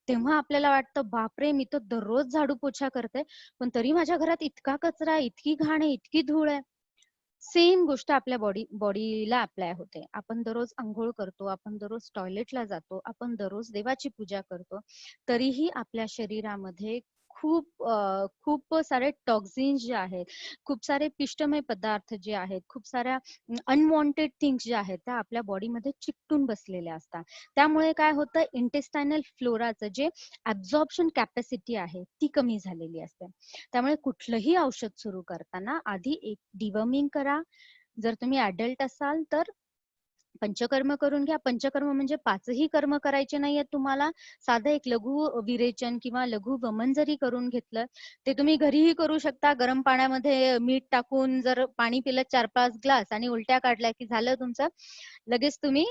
तेव्हा आपल्याला वाटतं, बापरे! मी तर दररोज झाडू पोछा करते, पण तरी माझ्या घरात इतका कचरा आहे, इतकी घाण आहे, इतकी धूळ आहे. सेम गोष्ट आपल्या बॉडीला अप्लाय होते. आपण दररोज अंघोळ करतो, आपण दररोज टॉयलेटला जातो, आपण दररोज देवाची पूजा करतो. तरीही आपल्या शरीरामध्ये खूप सारे टॉक्सिन्स जे आहेत, खूप सारे पिष्टमय पदार्थ जे आहेत, खूप साऱ्या अनवॉन्टेड थिंग्स ज्या आहेत, त्या आपल्या बॉडीमध्ये चिकटून बसलेल्या असतात. त्यामुळे काय होतं, इंटेस्टायनल फ्लोराचं जे ॲब्झॉर्प्शन कॅपॅसिटी आहे, ती कमी झालेली असते. त्यामुळे कुठलंही औषध सुरू करताना आधी एक डिवर्मिंग करा. जर तुम्ही अडल्ट असाल तर पंचकर्म करून घ्या. पंचकर्म म्हणजे 5ही कर्म करायचे नाहीयेत तुम्हाला. साधं एक लघु विरेचन किंवा लघु वमन जरी करून घेतलं, ते तुम्ही घरीही करू शकता. गरम पाण्यामध्ये मीठ टाकून जर पाणी पिलं 4-5 ग्लास आणि उलट्या काढल्या की झालं तुमचं. लगेच तुम्ही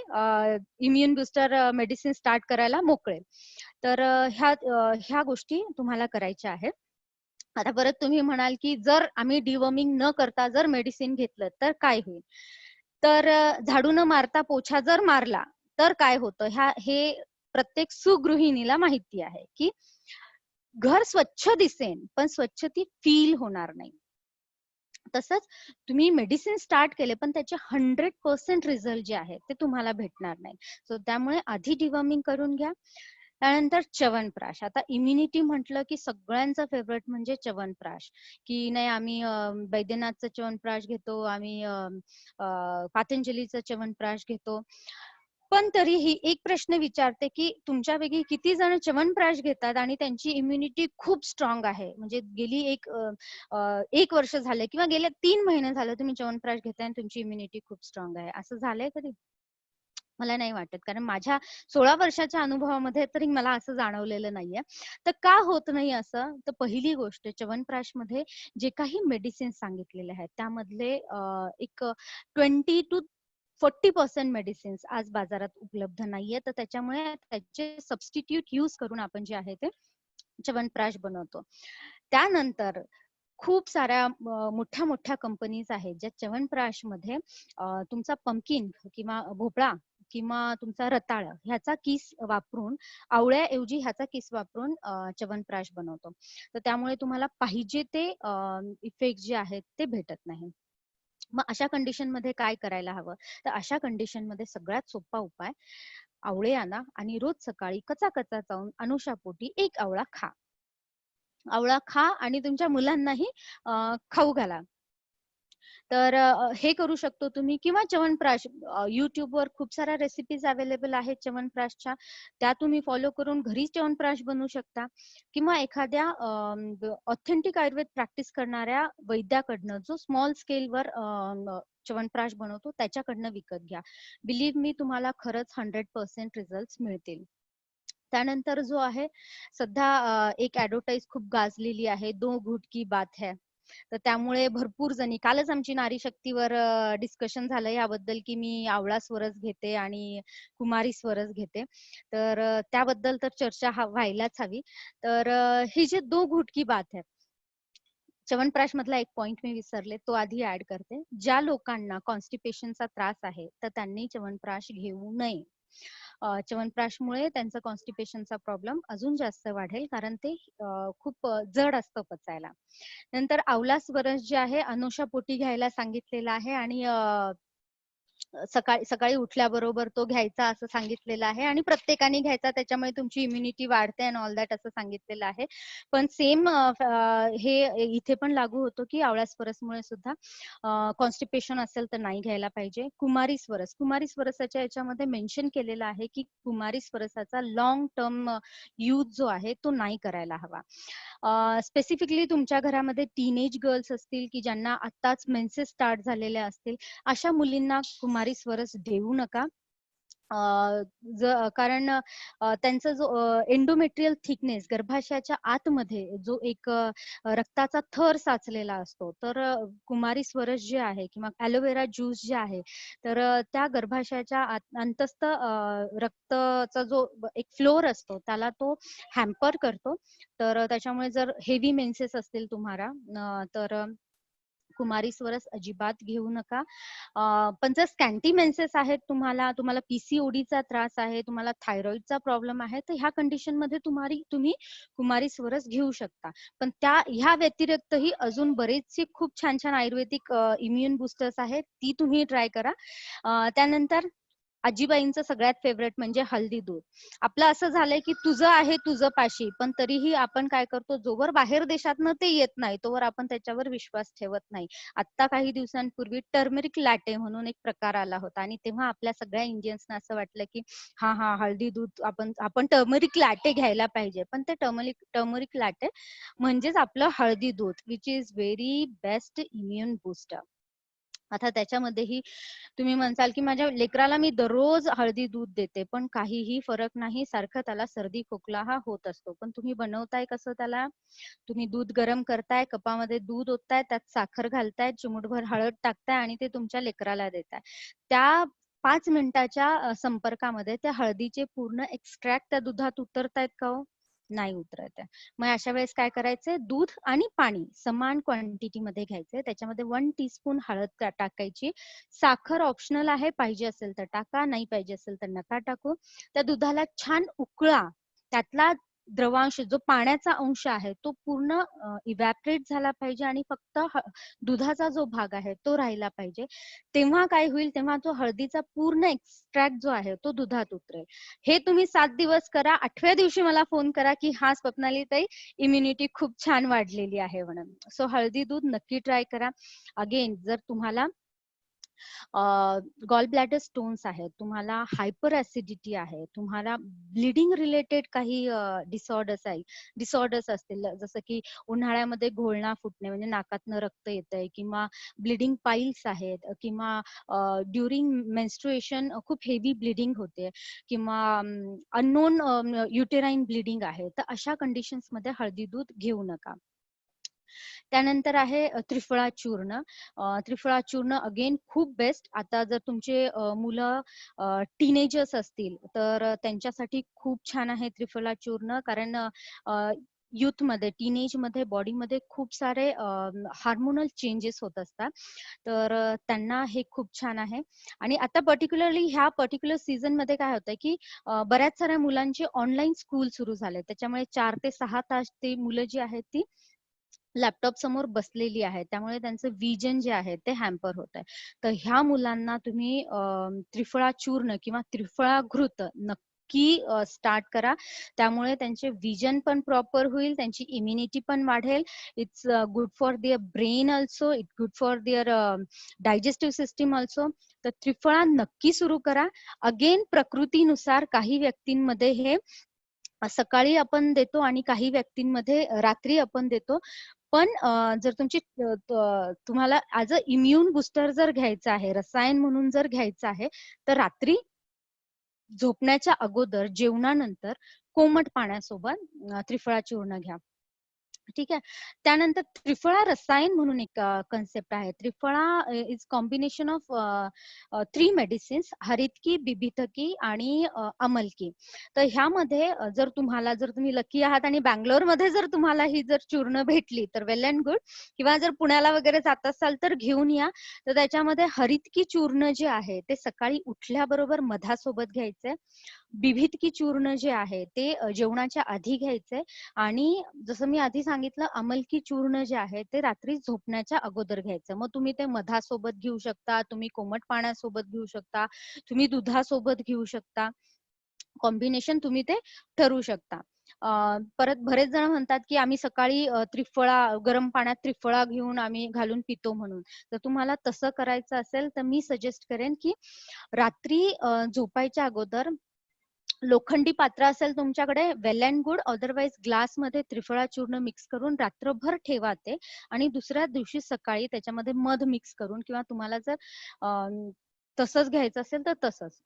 इम्युन बूस्टर मेडिसिन स्टार्ट करायला मोकळे. तर ह्या गोष्टी तुम्हाला करायच्या आहेत. आता परत तुम्ही म्हणाल, की जर आम्ही डिवर्मिंग न करता जर मेडिसिन घेतलं तर काय होईल? तर झाडू न मारता पोछा जर मारला, तर काय होतं? हे प्रत्येक सुगृहिणीला माहिती आहे, की घर स्वच्छ दिसेल, पण स्वच्छ ती फील होणार नाही. तसंच तुम्ही मेडिसिन स्टार्ट केले, पण त्याचे 100% रिझल्ट जे आहेत, ते तुम्हाला भेटणार नाही. सो त्यामुळे आधी डिवर्मिंग करून घ्या. त्यानंतर च्यवनप्राश. आता इम्युनिटी म्हटलं, की सगळ्यांचं फेव्हरेट म्हणजे च्यवनप्राश, की नाही आम्ही बैद्यनाथचं च्यवनप्राश घेतो, आम्ही पातंजलीचं च्यवनप्राश घेतो. पण तरीही एक प्रश्न विचारते, की तुमच्यापैकी किती जण च्यवनप्राश घेतात आणि त्यांची इम्युनिटी खूप स्ट्राँग आहे? म्हणजे गेली 1 वर्ष झालंय किंवा गेल्या 3 महिने झाले तुम्ही च्यवनप्राश घेताय आणि तुमची इम्युनिटी खूप स्ट्राँग आहे. असं झालंय कधी? मला नाही वाटत. कारण माझ्या 16 वर्षाच्या अनुभवामध्ये तरी मला असं जाणवलेलं नाहीये. तर का होत नाही असं? तर पहिली गोष्ट च्यवनप्राशमध्ये जे काही मेडिसिन्स सांगितलेले आहेत, त्यामधले एक 20 to 40% मेडिसिन्स आज बाजारात उपलब्ध नाहीये. तर त्याच्यामुळे त्याचे सबस्टिट्यूट यूज करून आपण जे आहे ते च्यवनप्राश बनवतो. त्यानंतर खूप साऱ्या मोठ्या-मोठ्या कंपनीज आहेत, ज्या च्यवनप्राशमध्ये तुमचा पंपकिन किंवा भोपळा किंवा तुमचा रताळा ह्याचा किस वापरून, आवळ्याऐवजी ह्याचा किस वापरून च्यवनप्राश बनवतो. तर त्यामुळे तुम्हाला पाहिजे ते इफेक्ट जे आहेत ते भेटत नाही. मग अशा कंडिशनमध्ये काय करायला हवं? तर अशा कंडिशनमध्ये सगळ्यात सोपा उपाय, आवळे आणा आणि रोज सकाळी कचा-कचा चावून अनुशापोटी 1 आवळा खा. आवळा खा आणि तुमच्या मुलांनाही खाऊ घाला. तर हे करू शकतो तुम्ही किंवा च्यवनप्राश YouTubeवर खूप साऱ्या रेसिपीज अवेलेबल आहेत च्यवनप्राशच्या. त्या तुम्ही फॉलो करून घरी च्यवनप्राश बनवू शकता किंवा एखाद्या ऑथेंटिक आयुर्वेद प्रॅक्टिस करणाऱ्या वैद्याकडनं जो स्मॉल स्केलवर च्यवनप्राश बनवतो त्याच्याकडनं विकत घ्या. बिलीव्ह मी तुम्हाला खरंच 100% रिझल्ट्स मिळतील. त्यानंतर जो आहे सध्या एक ॲडव्हर्टाइज खूप गाजलेली आहे, "दो घूट की बात है." तर त्यामुळे भरपूर जणी कालच आमची नारी शक्तीवर डिस्कशन झालं याबद्दल, की मी आवळा स्वरस घेते आणि कुमारी स्वरस घेते. तर त्याबद्दल तर चर्चा व्हायलाच हवी. तर ही जी "दो घूट की बात है." च्यवनप्राशमधला एक पॉइंट मी विसरले, तो आधी ॲड करते. ज्या लोकांना कॉन्स्टिपेशनचा त्रास आहे, तर त्यांनी च्यवनप्राश घेऊ नये. च्यवनप्राशमुळे त्यांचा कॉन्स्टिपेशनचा प्रॉब्लेम अजून जास्त वाढेल कारण ते खूप जड असतं पचायला. नंतर आवला स्वरस जे आहे अनुशापोटी घ्यायला सांगितलेलं आहे आणि सकाळी सकाळी उठल्याबरोबर तो घ्यायचा असं सांगितलेलं आहे आणि प्रत्येकाने घ्यायचा त्याच्यामुळे तुमची इम्युनिटी वाढते अँड ऑल दॅट असं सांगितलेलं आहे. पण सेम हे इथे पण लागू होतो, की आवळा स्वरसमुळे सुद्धा कॉन्स्टिपेशन असेल तर नाही घ्यायला पाहिजे. कुमारी स्वरस, कुमारी स्वरसाच्या याच्यामध्ये मेन्शन केलेलं आहे, की कुमारी स्वरसाचा लाँग टर्म यूज जो आहे तो नाही करायला हवा. स्पेसिफिकली तुमच्या घरामध्ये टीनेज गर्ल्स असतील, की ज्यांना आत्ताच मेन्सेस स्टार्ट झालेल्या असतील, अशा मुलींना कुमारी स्वरस देऊ नका. अ, कारण त्यांचा जो एंडोमेट्रियल थिकनेस गर्भाशयाच्या आतमध्ये जो एक रक्ताचा थर साचलेला असतो. तर कुमारी स्वरस जे आहे किंवा एलोवेरा ज्यूस जे आहे, तर त्या गर्भाशयाच्या अंतस्थ रक्ताचा जो एक फ्लोर असतो त्याला तो हॅम्पर करतो. तर त्याच्यामुळे जर हेवी मेन्सेस असतील तुम्हाला तर कुमारी स्वरस अजिबात घेऊ नका. पण जर स्कॅन्टी मेन्सेस आहेत तुम्हाला पीसीओडीचा त्रास आहे, तुम्हाला थायरॉइडचा प्रॉब्लेम आहे, तर ह्या कंडिशनमध्ये तुम्ही कुमारी स्वरस घेऊ शकता. पण ह्या व्यतिरिक्तही अजून बरेचसे खूप छान छान आयुर्वेदिक इम्युन बुस्टर्स आहेत, ती तुम्ही ट्राय करा. त्यानंतर आजीबाईंचं सगळ्यात फेवरेट म्हणजे हल्दी दूध. आपलं असं झालंय की तुझं आहे तुझं पाशी, पण तरीही आपण काय करतो, जोवर बाहेर देशातनं ते येत नाही तोवर आपण त्याच्यावर विश्वास ठेवत नाही. आता काही दिवसांपूर्वी टर्मरिक लॅटे म्हणून एक प्रकार आला होता आणि तेव्हा आपल्या सगळ्या इंडियन्सना असं वाटलं की हा हळदी दूध आपण टर्मरिक लॅटे घ्यायला पाहिजे. पण ते टर्मरिक लॅटे म्हणजेच आपलं हळदी दूध, which is very best immune booster. आता त्याच्यामध्येही तुम्ही म्हणसाल की माझ्या लेकराला मी दररोज हळदी दूध देते, पण काहीही फरक नाही, सारखं त्याला सर्दी खोकला हा होत असतो. पण तुम्ही बनवताय कसं त्याला? तुम्ही दूध गरम करताय, कपामध्ये दूध ओतताय, त्यात साखर घालताय, चिमूटभर हळद टाकताय आणि ते तुमच्या लेकराला देताय. त्या 5 मिनिटाच्या संपर्कामध्ये त्या हळदीचे पूर्ण एक्स्ट्रॅक्ट त्या दुधात उतरतायत का हो? नाही उतरत आहे. मग अशा वेळेस काय करायचंय, दूध आणि पाणी समान क्वांटिटी मध्ये घ्यायचंय. त्याच्यामध्ये 1 टीस्पून हळद टाकायची. साखर ऑप्शनल आहे, पाहिजे असेल तर टाका, नाही पाहिजे असेल तर नका टाकू. त्या दुधाला छान उकळा. त्यातला द्रवांश जो पाण्याचा अंश आहे तो पूर्ण इव्हॅपरेट झाला पाहिजे आणि फक्त दुधाचा जो भाग आहे तो राहिला पाहिजे. तेव्हा काय होईल, तेव्हा तो हळदीचा पूर्ण एक्स्ट्रॅक्ट जो आहे तो दुधात उतरेल. हे तुम्ही 7 दिवस करा. 8व्या दिवशी मला फोन करा की हा स्वप्नाली ताई, इम्युनिटी खूप छान वाढलेली आहे म्हणून. सो हळदी दूध नक्की ट्राय करा. अगेन जर तुम्हाला गॉल ब्लॅडर स्टोन्स आहेत, तुम्हाला हायपर ऍसिडिटी आहे, तुम्हाला ब्लिडिंग रिलेटेड काही डिसऑर्डर्स असतील, जसं की उन्हाळ्यामध्ये घोळणा फुटणे म्हणजे नाकातनं रक्त येतंय, किंवा ब्लिडिंग पाईल्स आहेत, किंवा ड्युरिंग मेन्स्ट्रुएशन खूप हेवी ब्लिडिंग होते, किंवा अननोन युटेराईन ब्लिडिंग आहे, तर अशा कंडिशन्स मध्ये हळदी दूध घेऊ नका. त्यानंतर आहे त्रिफळा चूर्ण. त्रिफळा चूर्ण अगेन खूप बेस्ट. आता जर तुमचे मुलं टीनेजर्स असतील तर त्यांच्यासाठी खूप छान आहे त्रिफळा चूर्ण, कारण युथ मध्ये, टीनेज मध्ये बॉडीमध्ये खूप सारे हार्मोनल चेंजेस होत असतात, तर त्यांना हे खूप छान आहे. आणि आता पर्टिक्युलरली ह्या पर्टिक्युलर सीझन मध्ये काय होतंय की बऱ्याच साऱ्या मुलांचे ऑनलाईन स्कूल सुरू झाले, त्याच्यामुळे 4 ते 6 तास ते मुलं जी आहेत ती लॅपटॉप समोर बसलेली आहे, त्यामुळे त्यांचं विजन जे आहे ते हॅम्पर होत आहे. तर ह्या मुलांना तुम्ही त्रिफळा चूर्ण किंवा त्रिफळा घृत नक्की स्टार्ट करा. त्यामुळे त्यांचे विजन पण प्रॉपर होईल, त्यांची इम्युनिटी पण वाढेल. It's good for their brain also, it good for their digestive system also. तर त्रिफळा नक्की सुरू करा. अगेन प्रकृतीनुसार काही व्यक्तींमध्ये हे सकाळी आपण देतो आणि काही व्यक्तींमध्ये रात्री आपण देतो. पण जर तुम्हाला ऍज अ इम्युन बुस्टर जर घ्यायचं आहे, रसायन म्हणून जर घ्यायचं आहे, तर रात्री झोपण्याच्या अगोदर जेवणानंतर कोमट पाण्यासोबत त्रिफळा चूर्ण घ्या. ठीक आहे. त्यानंतर त्रिफळा रसायन म्हणून एक कन्सेप्ट आहे. त्रिफळा इज कॉम्बिनेशन ऑफ 3 मेडिसिन्स, हरितकी, बिबिथकी आणि अमलकी. तर ह्यामध्ये जर तुम्ही लकी आहात आणि बँगलोरमध्ये जर तुम्हाला ही जर चूर्ण भेटली तर वेल अँड गुड, किंवा जर पुण्याला वगैरे जात असाल तर घेऊन या. तर त्याच्यामध्ये हरितकी चूर्ण जे आहे ते सकाळी उठल्याबरोबर मधासोबत घ्यायचंय. बिभितकी चूर्ण जे आहे ते जेवणाच्या आधी घ्यायचंय. आणि जसं मी आधी सांगितलं, अमलकी चूर्ण जे आहे ते रात्री झोपण्याच्या अगोदर घ्यायचं. मग तुम्ही ते मधासोबत घेऊ शकता, तुम्ही कोमट पाण्यासोबत घेऊ शकता, तुम्ही दुधासोबत घेऊ शकता. कॉम्बिनेशन तुम्ही ते ठरवू शकता. परत बरेच जण म्हणतात की आम्ही सकाळी गरम पाण्यात त्रिफळा घेऊन आम्ही घालून पितो म्हणून. तर तुम्हाला तसं करायचं असेल तर मी सजेस्ट करेन की रात्री झोपायच्या अगोदर लोखंडी पात्र असेल तुमच्याकडे, वेल अँड गुड, अदरवाईज ग्लासमध्ये त्रिफळा चूर्ण मिक्स करून रात्रभर ठेवा ते, आणि दुसऱ्या दिवशी सकाळी त्याच्यामध्ये मध मिक्स करून, किंवा तुम्हाला जर तसंच घ्यायचं असेल तर तसंच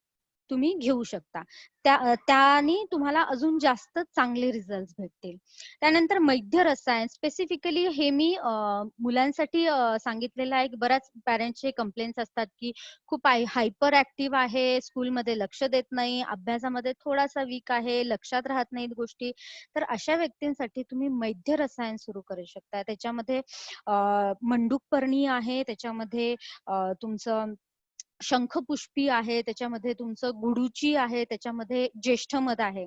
तुम्ही घेऊ शकता. त्याने तुम्हाला अजून जास्त चांगले रिझल्ट्स भेटतील. त्यानंतर मैद्य रसायन स्पेसिफिकली हे मी मुलांसाठी सांगितलेलं आहे. बऱ्याच पॅरेंट्सचे कंप्लेंट्स असतात, की खूप हायपर ॲक्टिव्ह आहे, स्कूलमध्ये लक्ष देत नाही, अभ्यासामध्ये थोडासा वीक आहे, लक्षात राहत नाहीत गोष्टी. तर अशा व्यक्तींसाठी तुम्ही मैद्य रसायन सुरू करू शकता. त्याच्यामध्ये मंडूकपर्णी आहे, त्याच्यामध्ये तुमचं शंखपुष्पी आहे, त्याच्यामध्ये तुमचं गुडूची आहे, त्याच्यामध्ये ज्येष्ठमध आहे.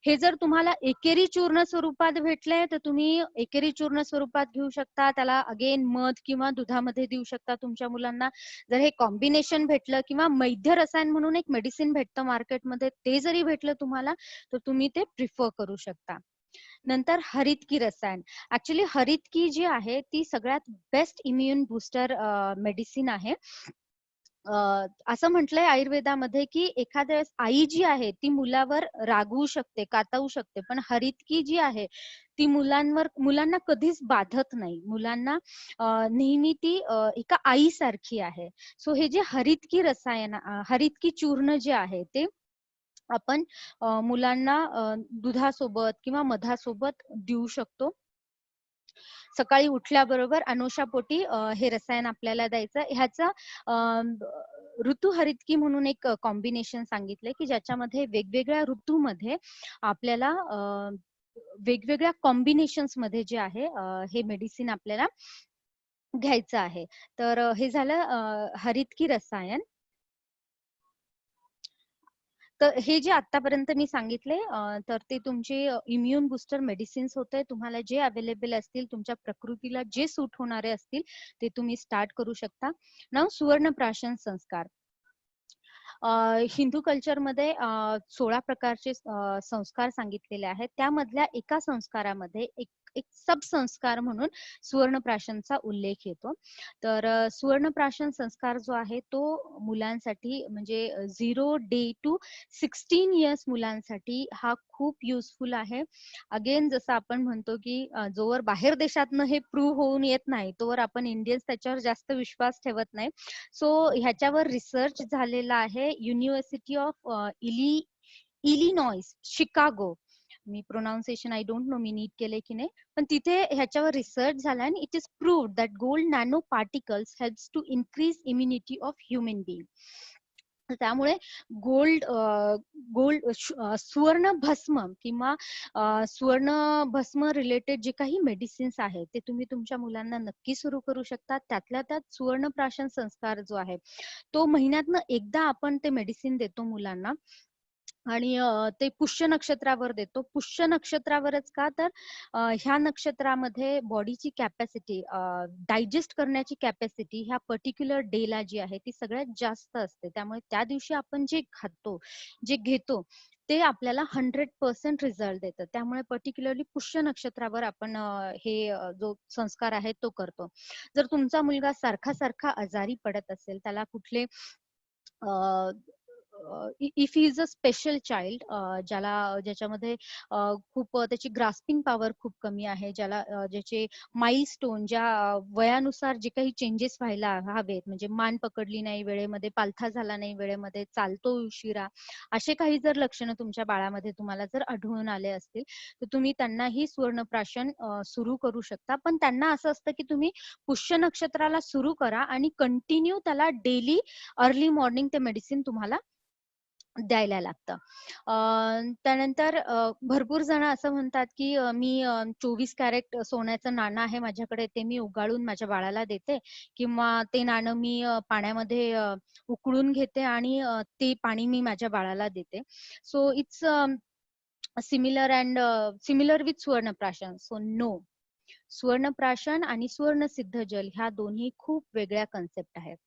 हे जर तुम्हाला एकेरी चूर्ण स्वरूपात भेटले तर तुम्ही एकेरी चूर्ण स्वरूपात घेऊ शकता. त्याला अगेन मध किंवा दुधामध्ये देऊ शकता तुमच्या मुलांना. जर हे कॉम्बिनेशन भेटलं किंवा मैद्य रसायन म्हणून एक मेडिसिन भेटतं मार्केटमध्ये, ते जरी भेटलं तुम्हाला तर तुम्ही ते प्रिफर करू शकता. नंतर हरितकी रसायन. ऍक्च्युली हरितकी जी आहे ती सगळ्यात बेस्ट इम्युन बूस्टर मेडिसिन आहे. असं म्हटलंय आयुर्वेदामध्ये, की एखाद्या वेळेस आई जी आहे ती मुलावर रागवू शकते, कातावू शकते, पण हरितकी जी आहे ती मुलांना कधीच बाधत नाही. मुलांना नेहमी ती एका आईसारखी आहे. सो हे जे हरितकी रसायन हरितकी चूर्ण जे आहे ते आपण मुलांना दुधासोबत किंवा मधासोबत देऊ शकतो. सकाळी उठल्याबरोबर अनुशापोटी हे रसायन आपल्याला द्यायचं. ह्याचा ऋतू हरितकी म्हणून एक कॉम्बिनेशन सांगितलंय, की ज्याच्यामध्ये वेगवेगळ्या ऋतूमध्ये आपल्याला वेगवेगळ्या कॉम्बिनेशन्स मध्ये जे आहे हे मेडिसिन आपल्याला घ्यायचं आहे. तर हे झालं हरितकी रसायन. तर हे जे आतापर्यंत मी सांगितले तर ते तुमचे इम्युन बूस्टर मेडिसिन्स होते. तुम्हाला जे अवेलेबल असतील, तुमच्या प्रकृतीला जे सूट होणारे असतील ते तुम्ही स्टार्ट करू शकता. नाव सुवर्णप्राशन संस्कार. हिंदू कल्चरमध्ये 16 प्रकारचे संस्कार सांगितलेले आहेत. त्यामधल्या एका संस्कारामध्ये एक एक सबसंस्कार म्हणून सुवर्णप्राशनचा उल्लेख येतो. तर सुवर्णप्राशन संस्कार जो आहे तो मुलांसाठी म्हणजे 0 डे टू 16 इयर्स मुलांसाठी हा खूप युजफुल आहे. अगेन जसं आपण म्हणतो, की जोवर बाहेर देशातनं हे प्रूव्ह होऊन येत नाही, तोवर आपण इंडियन्स त्याच्यावर जास्त विश्वास ठेवत नाही. सो ह्याच्यावर रिसर्च झालेला आहे युनिव्हर्सिटी ऑफ इलिनॉइस शिकागो. मी प्रोनाउन्सिएशन आय डोंट नो मी नीट केले की नाही, पण तिथे ह्याच्यावर रिसर्च झाला आणि it is proved that gold nano particles helps to increase immunity of human being. त्यामुळे गोल्ड गोल्ड सुवर्ण भस्म किंवा सुवर्ण भस्म रिलेटेड जे काही मेडिसिन्स आहेत ते तुम्ही तुमच्या मुलांना नक्की सुरू करू शकता. त्यातल्या त्यात सुवर्णप्राशन संस्कार जो आहे तो महिन्यातनं एकदा आपण ते मेडिसिन देतो मुलांना आणि ते पुष्य नक्षत्रावर देतो. पुष्य नक्षत्रावरच का तर ह्या नक्षत्रामध्ये बॉडीची कॅपॅसिटी डायजेस्ट करण्याची कॅपॅसिटी ह्या पर्टिक्युलर डेला जी आहे ती सगळ्यात जास्त असते. त्यामुळे त्या दिवशी आपण जे खातो, जे घेतो ते आपल्याला 100% रिझल्ट देतं. त्यामुळे पर्टिक्युलरली पुष्य नक्षत्रावर आपण हे जो संस्कार आहे तो करतो. जर तुमचा मुलगा सारखा सारखा आजारी पडत असेल, त्याला कुठले if he is a special child ज्याच्यामध्ये खूप त्याची ग्रास्पिंग पॉवर खूप कमी आहे, ज्याचे माइलस्टोन ज्या वयानुसार जे काही चेंजेस व्हायला हवेत, म्हणजे मान पकडली नाही वेळेमध्ये, पालथा झाला नाही वेळेमध्ये, चालतो उशिरा, असे काही जर लक्षणं तुमच्या बाळामध्ये तुम्हाला जर आढळून आले असतील तर तुम्ही त्यांनाही सुवर्णप्राशन सुरू करू शकता. पण त्यांना असं असतं की तुम्ही पुष्य नक्षत्राला सुरू करा आणि कंटिन्यू त्याला डेली अर्ली मॉर्निंग ते मेडिसिन तुम्हाला द्यायला लागतं. त्यानंतर भरपूर जण असं म्हणतात, की मी 24 कॅरेट सोन्याचं नाणं आहे माझ्याकडे, ते मी उगाळून माझ्या बाळाला देते किंवा ते नाणं मी पाण्यामध्ये उकळून घेते आणि ते पाणी मी माझ्या बाळाला देते. So it's similar with suvarnaprashan. So no. सुवर्णप्राशन आणि सुवर्णसिद्ध जल ह्या दोन्ही खूप वेगळ्या कन्सेप्ट आहेत.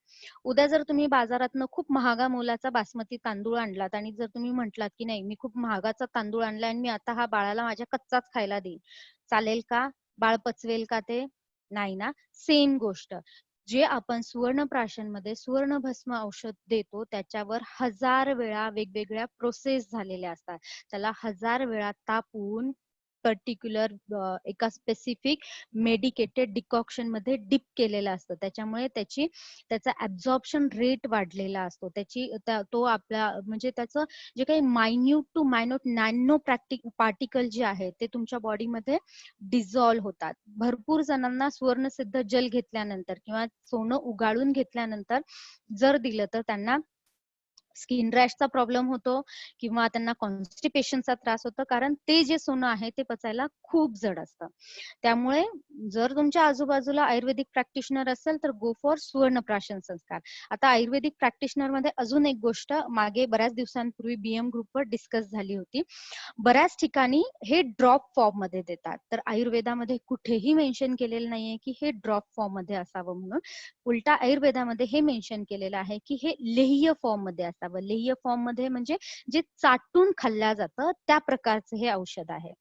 उद्या जर तुम्ही बाजारातनं खूप महागा मोलाचा बासमती तांदूळ आणलात आणि जर तुम्ही म्हटलात की नाही मी खूप महागाचा तांदूळ आणलाय आणि मी आता हा बाळाला माझ्या कच्चाच खायला देईन, चालेल का? बाळ पचवेल का ते? नाही ना. सेम गोष्ट, जे आपण सुवर्णप्राशन मध्ये सुवर्णभस्म औषध देतो त्याच्यावर 1000 वेळा वेगवेगळ्या प्रोसेस झालेल्या असतात. त्याला 1000 वेळा तापवून पर्टिक्युलर एका स्पेसिफिक मेडिकेटेड डिकॉक्शन मध्ये डिप केलेलं असतं. त्याच्यामुळे त्याचा ऍब्झॉर्प्शन रेट वाढलेला असतो. तो आपल्या म्हणजे त्याचं जे काही minute to minute nano particle जे आहे ते तुमच्या बॉडीमध्ये डिझॉल्व्ह होतात. भरपूर जणांना सुवर्णसिद्ध जल घेतल्यानंतर किंवा सोनं उगाळून घेतल्यानंतर जर दिलं तर त्यांना स्किन रॅशचा प्रॉब्लेम होतो किंवा त्यांना कॉन्स्टिपेशनचा त्रास होतो, कारण ते जे सोनं आहे ते पचायला खूप जड असतं. त्यामुळे जर तुमच्या आजूबाजूला आयुर्वेदिक प्रॅक्टिशनर असेल तर गो फॉर सुवर्णप्राशन संस्कार. आता आयुर्वेदिक प्रॅक्टिशनर मध्ये अजून एक गोष्ट मागे बऱ्याच दिवसांपूर्वी बीएम ग्रुपवर डिस्कस झाली होती. बऱ्याच ठिकाणी हे ड्रॉप फॉर्म मध्ये देतात, तर आयुर्वेदामध्ये कुठेही मेन्शन केलेलं नाहीये की हे ड्रॉप फॉर्म मध्ये असावं म्हणून. उलटा आयुर्वेदामध्ये हे मेन्शन केलेलं आहे की हे लेह्य फॉर्म मध्ये असावं. लेह्य फॉर्म मध्ये म्हणजे जे चाटून खाल्ल्या जातं त्या प्रकारचं हे औषध आहे.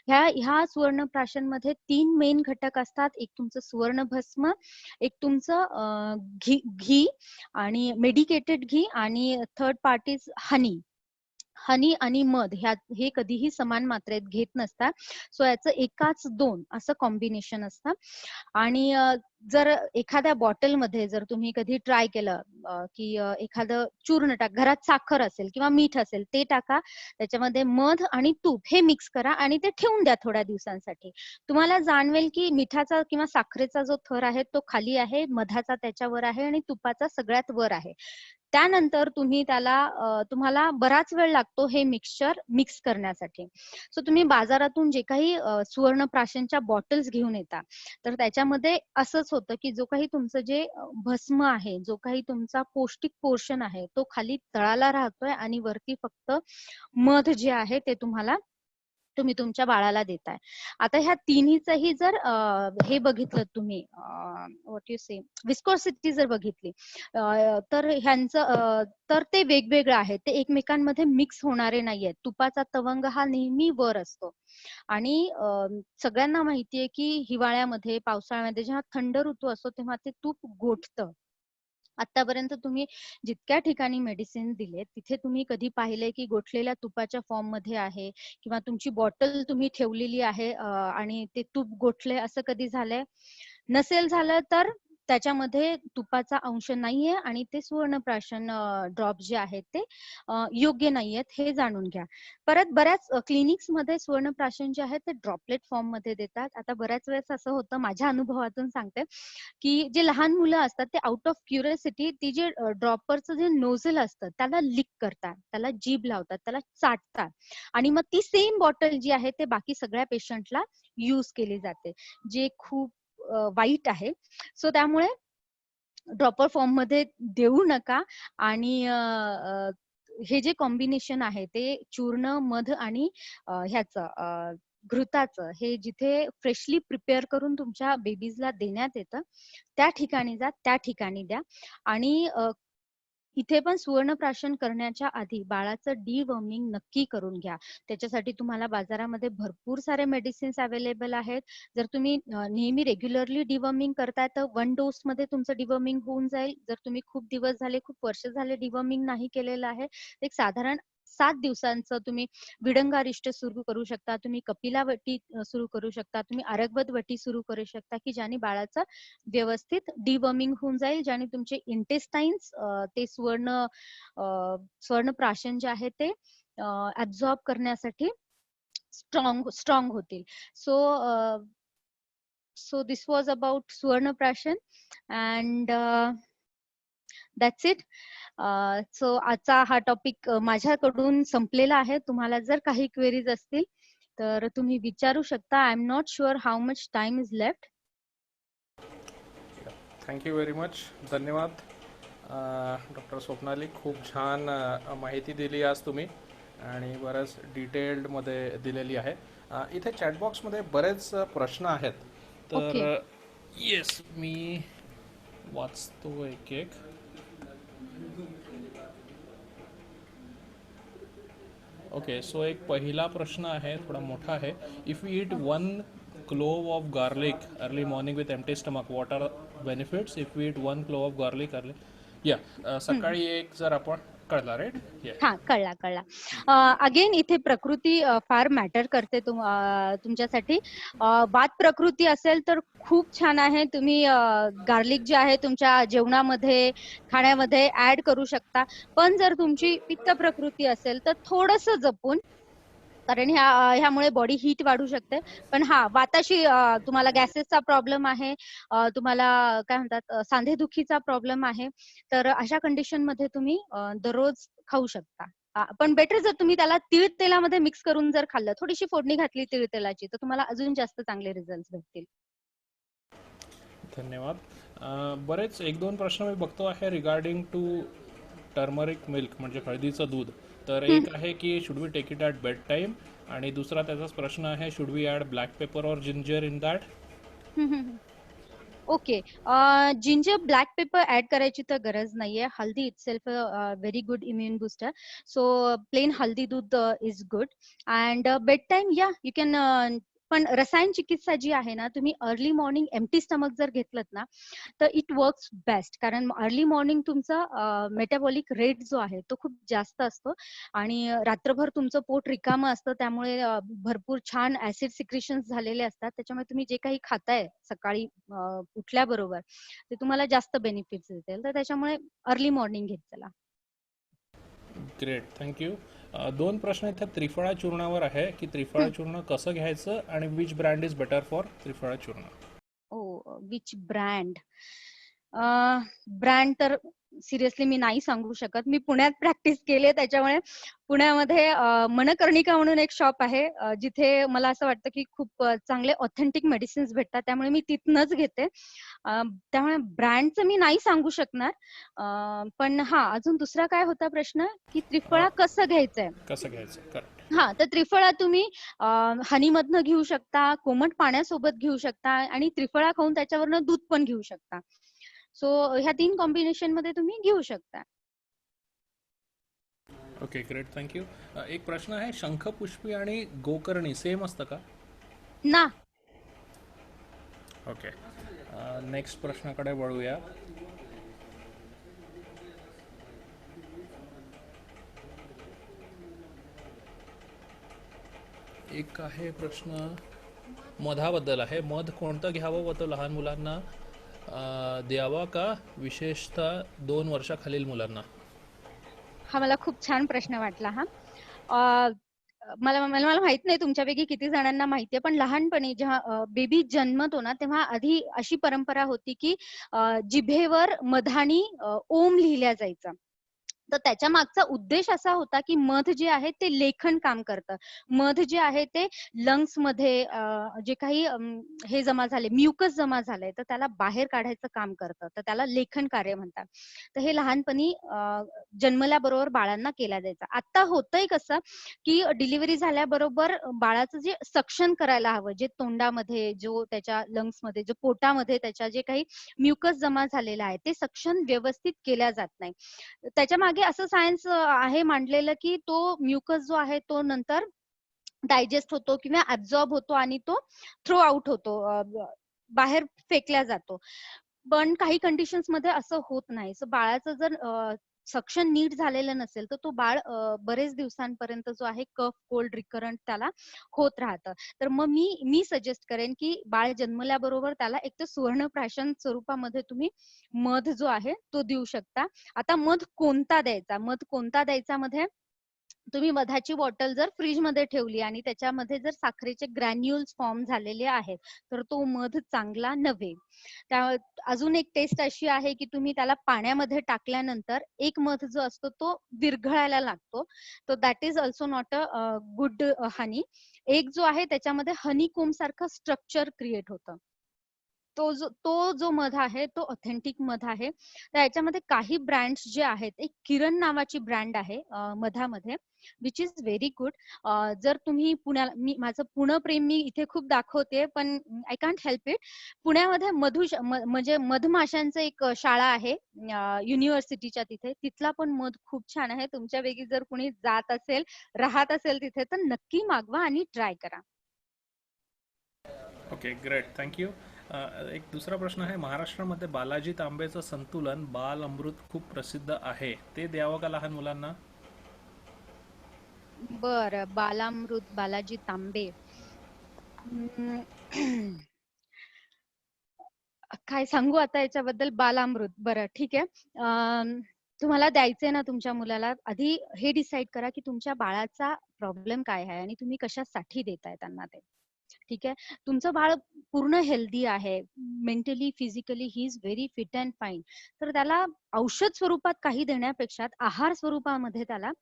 ह्या सुवर्णप्राशन मध्ये 3 मेन घटक असतात. एक तुमचं सुवर्ण भस्म, एक तुमचं घी आणि मेडिकेटेड घी, आणि थर्ड पार्ट इज हनी आणि मध. हे कधीही समान मात्रेत घेत नसतात. सो याचं एकाच 2 असं कॉम्बिनेशन असतं. आणि जर एखाद्या बॉटलमध्ये जर तुम्ही कधी ट्राय केलं की एखादं चूर्ण घरात साखर असेल किंवा मीठ असेल ते टाका, त्याच्यामध्ये मध आणि तूप हे मिक्स करा आणि ते ठेवून द्या थोड्या दिवसांसाठी. तुम्हाला जाणवेल की मिठाचा किंवा साखरेचा जो थर आहे तो खाली आहे, मधाचा त्याच्यावर आहे आणि तुपाचा सगळ्यात वर आहे. त्यानंतर तुम्हाला बराच वेळ लागतो हे मिक्सचर मिक्स करण्यासाठी. सो तुम्ही बाजारातून जे काही सुवर्णप्राशनच्या बॉटल्स घेऊन येता, तर त्याच्यामध्ये असंच होतं की जो काही तुमचं जे भस्म आहे, जो काही तुमचा पौष्टिक पोर्शन आहे तो खाली तळाला राहतोय आणि वरती फक्त मध जे आहे ते तुम्ही तुमच्या बाळाला देताय. आता ह्या तिन्हीचंही जर हे बघितलं तुम्ही, व्हॉट यू से, विस्कोसिटी जर बघितली, तर ते वेगवेगळं आहे. ते एकमेकांमध्ये मिक्स होणारे नाहीयेत. तुपाचा तवंग हा नेहमी वर असतो आणि सगळ्यांना माहितीये की हिवाळ्यामध्ये, पावसाळ्यामध्ये जेव्हा थंड ऋतू असतो तेव्हा ते तूप गोठतं. आतापर्यंत तुम्ही जितक्या ठिकाणी मेडिसिन दिले तिथे तुम्ही कधी पाहिले की गोठलेल्या तुपाच्या फॉर्म मध्ये आहे किंवा तुमची बॉटल तुम्ही ठेवलेली आहे आणि ते तूप गोठले, असं कधी झालंय? नसेल झालं तर त्याच्यामध्ये तुपाचा अंश नाहीये आणि ते सुवर्णप्राशन ड्रॉप जे आहेत ते योग्य नाहीयेत हे जाणून घ्या. परत बऱ्याच क्लिनिक्स मध्ये सुवर्णप्राशन जे आहे ते ड्रॉपलेट फॉर्म मध्ये देतात. आता बऱ्याच वेळेस असं होतं, माझ्या अनुभवातून सांगते, की जे लहान मुलं असतात ते आउट ऑफ क्युरियोसिटी ती जे ड्रॉपरचं जे नोझल असतं त्याला लिक करतात, त्याला जीभ लावतात, त्याला चाटतात आणि मग ती सेम बॉटल जी आहे ते बाकी सगळ्या पेशंटला यूज केली जाते, जे खूप वाईट आहे. सो त्यामुळे ड्रॉपर फॉर्म मध्ये देऊ नका. आणि हे जे कॉम्बिनेशन आहे ते चूर्ण, मध आणि ह्याचं घृताचं, हे जिथे फ्रेशली प्रिपेअर करून तुमच्या बेबीजला देण्यात येतं त्या ठिकाणी जा, त्या ठिकाणी द्या. आणि इथे पण सुवर्णप्राशन करण्याच्या आधी बाळाचं डिवॉर्मिंग नक्की करून घ्या. त्याच्यासाठी तुम्हाला बाजारामध्ये भरपूर सारे मेडिसिन्स अवेलेबल आहेत. जर तुम्ही नेहमी रेग्युलरली डिवॉर्मिंग करताय तर 1 डोस मध्ये तुमचं डिवॉर्मिंग होऊन जाईल. जर तुम्ही खूप दिवस झाले, खूप वर्ष झाले डिवॉर्मिंग नाही केलेलं आहे, एक साधारण 7 दिवसांचं तुम्ही विडंगारिष्ट सुरू करू शकता, तुम्ही कपिलावटी सुरू करू शकता, तुम्ही आरगवत वटी सुरू करू शकता, की ज्याने बाळाचं व्यवस्थित डिवॉर्मिंग होऊन जाईल, ज्याने तुमचे इंटेस्टाईन्स ते सुवर्णप्राशन जे आहे ते ऍब्झॉर्ब करण्यासाठी स्ट्रॉंग होतील. So this was about suvarnaprashan and that's it. So आजचा हा टॉपिक माझ्याकडून संपलेला आहे. तुम्हाला जर काही क्वेरीज असतील तर तुम्ही विचारू शकता. I am not sure how much time is left. Thank you very much. धन्यवाद डॉक्टर स्वप्नाली. खूप छान माहिती दिली आज तुम्ही आणि बरंच डिटेल्डमध्ये दिलेली आहे. इथे चॅटबॉक्समध्ये बरेच प्रश्न आहेत, तर येस मी वाचतो एक एक. ओके, सो एक पहिला प्रश्न आहे, थोडा मोठा आहे. If you eat 1 clove of garlic early morning with empty stomach, what are benefits if we eat 1 clove of garlic early? सकाळी एक जर आपण कळला राईट. हा, कळला. अगेन इथे प्रकृती फार मॅटर करते तुमच्यासाठी. वात प्रकृती असेल तर खूप छान आहे. तुम्ही गार्लिक जे आहे तुमच्या जेवणामध्ये, खाण्यामध्ये ऍड करू शकता. पण जर तुमची पित्त प्रकृती असेल तर थोडंसं जपून, कारण ह्यामुळे बॉडी हीट वाढू शकते. पण हा, वाताशी तुम्हाला गॅसेसचा प्रॉब्लेम आहे, तुम्हाला काय म्हणतात सांधेदुखीचा प्रॉब्लेम आहे, तर अशा कंडिशन मध्ये तुम्ही दररोज खाऊ शकता. पण बेटर जर तुम्ही त्याला तीळ तेलामध्ये मिक्स करून जर खाल्लं, थोडीशी फोडणी घातली तीळ तेलाची, तर तुम्हाला अजून जास्त चांगले रिझल्ट भेटतील. धन्यवाद. बरेच एक दोन प्रश्न मी बघतो आहे रिगार्डिंग टू टर्मरिक मिल्क म्हणजे हळदीचं दूध. तर एक आहे की should we take it at bedtime, आणि दुसरा त्याचाच प्रश्न आहे should we add black pepper और ginger in that. Okay. Ginger black pepper add करायची तर गरज नाहीये. Haldi itself very good immune booster. So plain haldi doodh is good. And bedtime या यू कॅन. पण रसायन चिकित्सा जी आहे ना, तुम्ही अर्ली मॉर्निंग एम्प्टी स्टमक जर घेतलं ना, तर इट वर्क्स बेस्ट. कारण अर्ली मॉर्निंग तुमचा मेटाबॉलिक रेट जो आहे तो खूप जास्त असतो आणि रात्रभर तुमचं पोट रिकामं असतं, त्यामुळे भरपूर छान ऍसिड सिक्रेशन्स झालेले असतात. त्याच्यामुळे तुम्ही जे काही खाताय सकाळी उठल्याबरोबर ते तुम्हाला जास्त बेनिफिट्स देतील. तर त्याच्यामुळे अर्ली मॉर्निंग घेत चला. Great, thank you. दोन प्रश्न इथे त्रिफळा चूर्णावर आहे की त्रिफळा चूर्ण कसं घ्यायचं आणि which brand is better for triphala churna. Which brand? Brand तर सिरियसली मी नाही सांगू शकत. मी पुण्यात प्रॅक्टिस केली, त्याच्यामुळे पुण्यामध्ये मनकर्णिका म्हणून एक शॉप आहे, जिथे मला असं वाटतं की खूप चांगले ऑथेंटिक मेडिसिन्स भेटतात, त्यामुळे मी तिथनच घेते. त्यामुळे ब्रँडचं मी नाही सांगू शकणार. पण हा, अजून दुसरा काय होता प्रश्न, की त्रिफळा कसं घ्यायचंय? कसं घ्यायचं, करेक्ट. हा, तर त्रिफळा तुम्ही हनीमधनं घेऊ शकता, कोमट पाण्यासोबत घेऊ शकता, आणि त्रिफळा खाऊन त्याच्यावरनं दूध पण घेऊ शकता. सो ह्या 3 कॉम्बिनेशन मध्ये तुम्ही घेऊ शकता. Okay, great, thank you. एक प्रश्न आहे, शंखपुष्पी आणि गोकर्णी सेम असतं का? ना. ओके, नेक्स्ट प्रश्नाकडे वळूया. एक आहे प्रश्न मधाबद्दल आहे. मध कोणतं घ्यावं व तो लहान मुलांना द्यावा का विशेषतः 2 वर्षाखालील मुलांना? हा मला खूप छान प्रश्न वाटला हा. अ, मला मला मला माहित नाही तुमच्यापैकी किती जणांना माहितीये, पण लहानपणी जेव्हा बेबी जन्मतो ना, तेव्हा आधी अशी परंपरा होती की जिभेवर मधानी ओम लिहिल्या जायचा. तर त्याच्या मागचा उद्देश असा होता की मध जे आहे ते लेखन काम करतं. मध जे आहे ते लंग्स मध्ये जे काही हे जमा झाले, म्युकस जमा झालंय, तर त्याला बाहेर काढायचं काम करतं. तर त्याला लेखन कार्य म्हणतात. तर हे लहानपणी जन्मल्याबरोबर बाळांना केला जायचा. आता होतंय कसं, की डिलिव्हरी झाल्याबरोबर बाळाचं जे सक्शन करायला हवं, जे तोंडामध्ये, जो त्याच्या लंग्समध्ये, जो पोटामध्ये त्याच्या जे काही म्युकस जमा झालेला आहे, ते सक्शन व्यवस्थित केल्या जात नाही. त्याच्या मागे असं सायन्स आहे मांडलेलं, की तो म्युकस जो आहे तो नंतर डायजेस्ट होतो किंवा ऍब्झॉर्ब होतो आणि तो थ्रो आउट होतो, बाहेर फेकला जातो. पण काही कंडिशन्स मध्ये असं होत नाही. सो बाळाचं जर सक्शन नीट झालेलं नसेल, तर तो बाळ बरेच दिवसांपर्यंत जो आहे कफ, कोल्ड, रिकरंट त्याला होत राहतं. तर मग मी सजेस्ट करेन की बाळ जन्मल्याबरोबर त्याला एक तर सुवर्णप्राशन स्वरूपामध्ये तुम्ही मध जो आहे तो देऊ शकता. आता मध कोणता द्यायचा? मध कोणता द्यायचा मध्ये तुम्ही मधाची बॉटल जर फ्रीजमध्ये ठेवली आणि त्याच्यामध्ये जर साखरेचे ग्रॅन्युल्स फॉर्म झालेले आहेत, तर तो मध चांगला नव्हे. त्या अजून एक टेस्ट अशी आहे की तुम्ही त्याला पाण्यामध्ये टाकल्यानंतर एक मध जो असतो तो विरघळायला लागतो. तर that is also not a good honey. एक जो आहे त्याच्यामध्ये हनीकोम सारखं स्ट्रक्चर क्रिएट होतं. तो जो मध आहे तो ऑथेंटिक मध आहे. तर याच्यामध्ये काही ब्रँड्स जे आहेत, एक किरण नावाची ब्रँड आहे मधामध्ये, विच इज व्हेरी गुड. जर तुम्ही पुण्याला, माझं पुणे प्रेम मी इथे खूप दाखवते, पण आय कांट हेल्प इट. पुण्यामध्ये म्हणजे मधमाशांचं एक शाळा आहे युनिव्हर्सिटीच्या तिथे. तिथला पण मध खूप छान आहे. तुमच्यापैकी जर कुणी जात असेल, राहत असेल तिथे, तर नक्की मागवा आणि ट्राय करा. Okay, great, thank you. एक दुसरा प्रश्न आहे, महाराष्ट्रामध्ये बालाजी तांबेचं संतुलन बाल अमृत खूप प्रसिद्ध आहे, ते द्यावं का लहान मुलांना? बरं, बालामृत बालाजी तांबे. हम्म, काय सांगू आता याच्याबद्दल? बालामृत. बरं, ठीक आहे. तुम्हाला द्यायचंय ना तुमच्या मुलाला, आधी हे डिसाईड करा की तुमच्या बाळाचा प्रॉब्लेम काय आहे आणि तुम्ही कशासाठी देताय त्यांना ते. ठीक आहे. तुमचं बाळ पूर्ण हेल्दी आहे, mentally physically he is very fit and fine. तर त्याला औषध स्वरूपात काही देण्यापेक्षा आहार स्वरूपामध्ये त्याला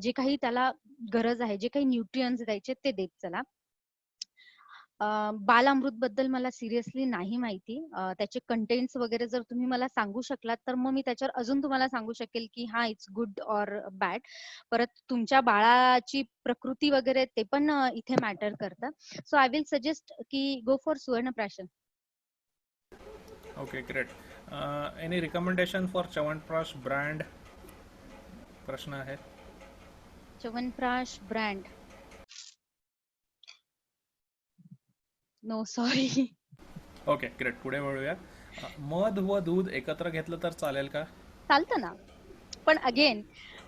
जे काही त्याला गरज आहे, जे काही न्यूट्रियन्स द्यायचे ते देत चला. बालामृत बद्दल मला सिरियसली नाही माहिती. त्याचे कंटेंट्स वगैरे जर तुम्ही मला सांगू शकलात तर मग मी त्याच्यावर अजून तुम्हाला सांगू शकेल की हा इट्स गुड ऑर बॅड. परत तुमच्या बाळाची प्रकृती वगैरे ते पण इथे मॅटर करतं. सो आय विल सजेस्ट की go for suvarnaprashan. Okay, great. Any recommendation for chyawanprash brand? प्रश्न आहे. Chyawanprash brand, no sorry. Okay, great. पुढे वळूया. मध व दूध एकत्र घेतलं तर चालेल का? चालतं ना. पण अगेन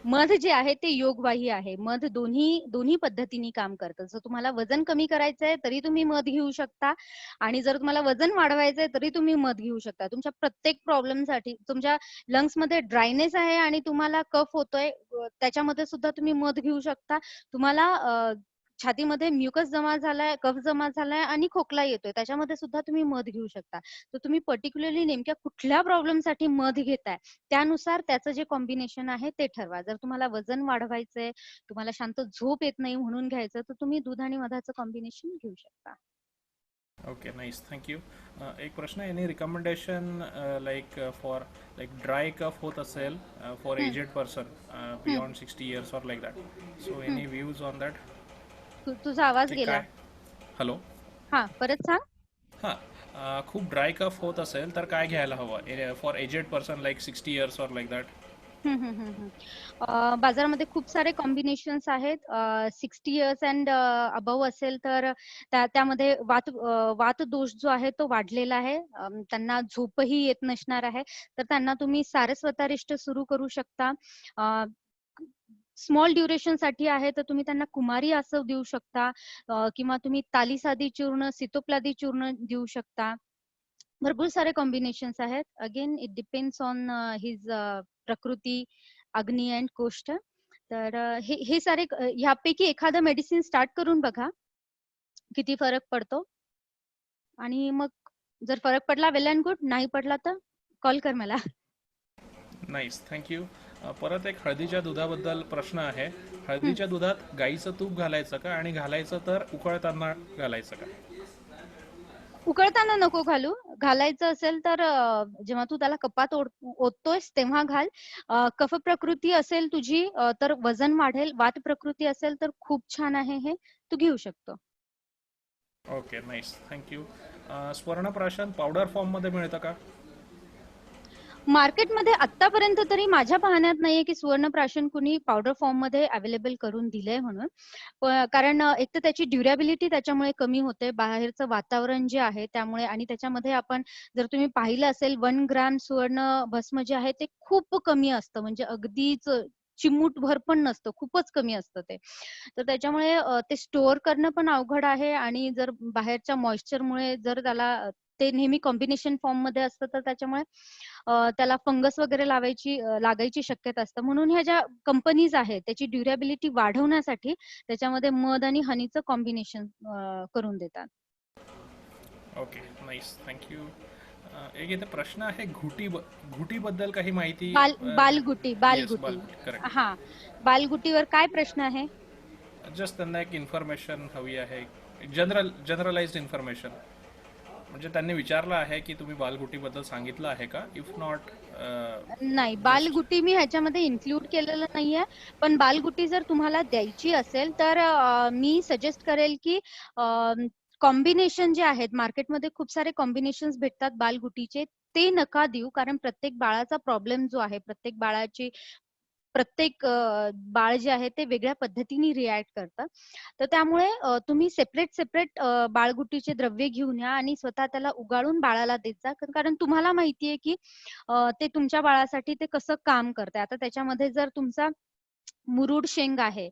मध जे आहे ते योगवाही आहे. मध दोन्ही दोन्ही पद्धतीने काम करतं. जर तुम्हाला वजन कमी करायचंय तरी तुम्ही मध घेऊ शकता आणि जर तुम्हाला वजन वाढवायचंय तरी तुम्ही मध घेऊ शकता. तुमच्या प्रत्येक प्रॉब्लेमसाठी, तुमच्या लंग्स मध्ये ड्रायनेस आहे आणि तुम्हाला कफ होतोय, त्याच्यामध्ये सुद्धा तुम्ही मध घेऊ शकता. तुम्हाला छातीमध्ये म्युकस जमा झालाय, कफ जमा झालाय आणि खोकला येतोय, त्याच्यामध्ये सुद्धा तुम्ही मध घेऊ शकता. तर तुम्ही पर्टिक्युलरली नेमक्या कुठल्या प्रॉब्लेमसाठी मध घेताय त्यानुसार त्याचं जे कॉम्बिनेशन आहे ते ठरवा. जर तुम्हाला वजन वाढवायचंय, तुम्हाला शांत झोप येत नाही म्हणून घ्यायचं, तर तुम्ही दूध आणि मधाचं कॉम्बिनेशन घेऊ शकता. Okay, nice, thank you. एक प्रश्न, any recommendation like for like dry cough होत असेल for hmm, aged person hmm, beyond 60 years or like that, so hmm. Any views on that? तुझा आवाज की गेला. काय? हॅलो. हा, परत सांग. हां. खूप ड्राय कफ होत असेल तर काय घ्यायला हवं for aged person like 60 years or like that? Hmm, hmm, हम्म, बाजारामध्ये खूप सारे कॉम्बिनेशन्स आहेत. 60 इयर्स अँड अबव असेल तर त्यामध्ये वात दोष जो आहे तो वाढलेला आहे. त्यांना झोपही येत नसणार आहे, तर त्यांना तुम्ही सारस्वतारिष्ट सुरू करू शकता. स्मॉल ड्युरेशन साठी आहे तर तुम्ही त्यांना कुमारी असं देऊ शकता, किंवा तुम्ही तालीसादी चूर्ण, सितोप्लादी चूर्ण देऊ शकता. भरपूर सारे कॉम्बिनेशन्स आहेत. Again it depends on his प्रकृती, अग्नी अँड कोष्ठ. तर हे सारे ह्यापैकी एखादं मेडिसिन स्टार्ट करून बघा, किती फरक पडतो. आणि मग जर फरक पडला वेल अँड गुड, नाही पडला तर कॉल कर मला. Nice, thank you. परत एक हळदीच्या दुधाबद्दल प्रश्न आहे. हं. हळदीच्या दुधात गाईचं तूप घालायचं का, आणि घालायचं तर उकळताना घालायचं का? उकळताना नको घालू. घालायचं असेल तर जेव्हा तू त्याला कपात ओततोयस तेव्हा घाल. कफ प्रकृती असेल तुझी तर वजन वाढेल. वात प्रकृती असेल तर खूप छान आहे, हे तू घेऊ शकतो. Okay, nice, thank you. Swarnaprashan powder फॉर्ममध्ये मिळतं का? मार्केटमध्ये आतापर्यंत तरी माझ्या पाहण्यात नाहीये की सुवर्णप्राशन कुणी पावडर फॉर्म मध्ये अवेलेबल करून दिलंय म्हणून. कारण एक तर त्याची ड्युरेबिलिटी त्याच्यामुळे कमी होते, बाहेरचं वातावरण जे आहे त्यामुळे. आणि त्याच्यामध्ये आपण जर तुम्ही पाहिलं असेल 1 ग्रॅम सुवर्ण भस्म जे आहे ते खूप कमी असतं, म्हणजे अगदीच चिमूटभर पण नसतं, खूपच कमी असतं ते. तर त्याच्यामुळे ते स्टोअर करणं पण अवघड आहे. आणि जर बाहेरच्या मॉइश्चरमुळे जर त्याला ते नेहमी कॉम्बिनेशन फॉर्म मध्ये असतं तर त्याच्यामुळे त्याला फंगस वगैरे लागायची शक्यता असतं. म्हणून ह्या ज्या कंपनीज आहेत त्याची ड्युरेबिलिटी वाढवण्यासाठी त्याच्यामध्ये मध आणि हनीचं कॉम्बिनेशन करून देतात. Okay, nice, thank you. एक इथे प्रश्न आहे, घुटीबद्दल काही माहिती? बालगुटी, येस, बालगुटी. बालगुटी, करेक्ट. हा, बालगुटीवर काय प्रश्न आहे? जस्ट त्यांना एक इन्फॉर्मेशन हवी आहे, जनरलाइज्ड इन्फॉर्मेशन. म्हणजे त्यांनी विचारलं आहे की तुम्ही बालगुटीबद्दल सांगितलं आहे का, इफ नॉट नाही, जस्ट. बालगुटी मी ह्याच्यामध्ये इन्क्लूड केलेलं नाहीये. पण बालगुटी जर तुम्हाला द्यायची असेल तर मी सजेस्ट करेल की कॉम्बिनेशन जे आहेत मार्केटमध्ये खूप सारे कॉम्बिनेशन्स भेटतात बालगुटीचे, ते नका देऊ. कारण प्रत्येक बाळाचा प्रॉब्लेम जो आहे, प्रत्येक बाळाची प्रत्येक बाळ जे आहे ते वेगळ्या पद्धतीने रिॲक्ट करतं. तर त्यामुळे तुम्ही सेपरेट बाळगुटीचे द्रव्य घेऊन या आणि स्वतः त्याला उगाळून बाळाला देत जा. कारण तुम्हाला माहितीये की ते तुमच्या बाळासाठी ते कसं काम करतंय. आता त्याच्यामध्ये जर तुमचा मुरुड शेंग आहे,